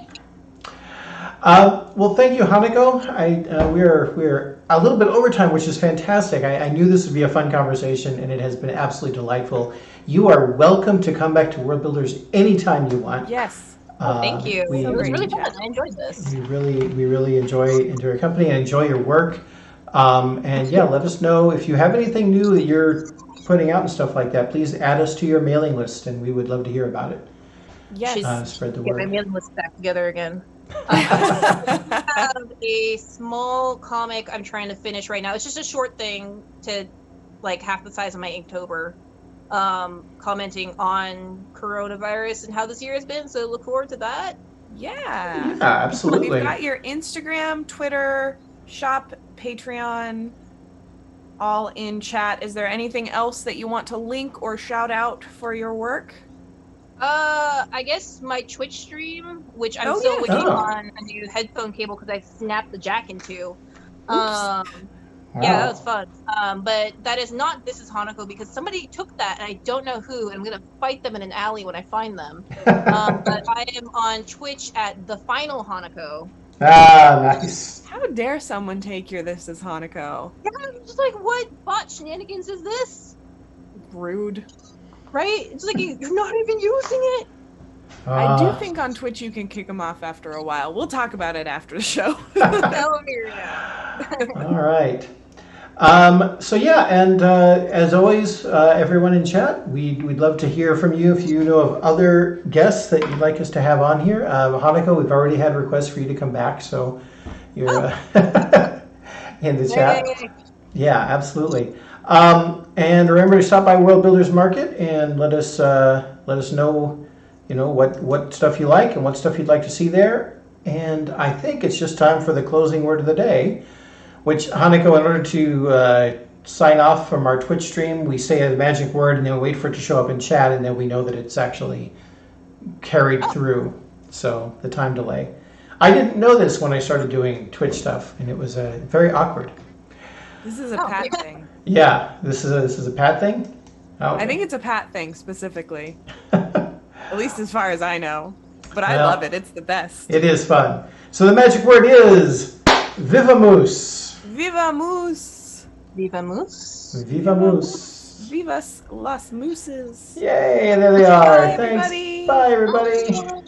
Well, thank you, Hannako. We're a little bit overtime, which is fantastic. I knew this would be a fun conversation, and it has been absolutely delightful. You are welcome to come back to Worldbuilders anytime you want.
Yes.
Thank you.
We,
It was
great
really
to
fun.
chat.
I enjoyed this.
we really enjoy your company and enjoy your work. And yeah, let us know if you have anything new that you're putting out and stuff like that. Please add us to your mailing list, and we would love to hear about it.
Yes.
Spread the
Get my
word.
mailing list back together again. I have a small comic I'm trying to finish right now. It's just a short thing to like half the size of my Inktober, commenting on coronavirus and how this year has been. So look forward to that.
Yeah.
Yeah, absolutely.
We've got your Instagram, Twitter, shop, Patreon, all in chat. Is there anything else that you want to link or shout out for your work?
I guess my Twitch stream, which I'm
Oh,
still
yeah.
waiting
Oh.
on a new headphone cable because I snapped the jack in two.
Wow.
Yeah, that was fun. But that is not This is Hannako because somebody took that and I don't know who, and I'm gonna fight them in an alley when I find them. But I am on Twitch at the Final Hannako.
Nice.
How dare someone take your This is Hannako?
Yeah, I'm just like, what bot shenanigans is this?
Rude.
Right? It's like you're not even using it.
I do think on Twitch you can kick them off after a while. We'll talk about it after the show.
Oh, yeah.
All right. So yeah, and as always, everyone in chat, we'd love to hear from you if you know of other guests that you'd like us to have on here. Hannako, we've already had requests for you to come back, so you're in the chat.
Yay.
Yeah, absolutely. And remember to stop by Worldbuilders Market and let us know, what stuff you like and what stuff you'd like to see there. And I think it's just time for the closing word of the day, which, Hannako, in order to sign off from our Twitch stream, we say a magic word and then we wait for it to show up in chat, and then we know that it's actually carried through. So the time delay. I didn't know this when I started doing Twitch stuff, and it was very awkward.
This is a Pat thing.
Yeah, this is a Pat thing? Oh,
I think it's a Pat thing specifically. At least as far as I know. But I love it. It's the best.
It is fun. So the magic word is Vivamus.
Viva Moose!
Viva Moose.
Vivamus.
Vivas las mooses!
Yay, there they are.
Bye,
Thanks.
everybody.
Bye, everybody.
Bye.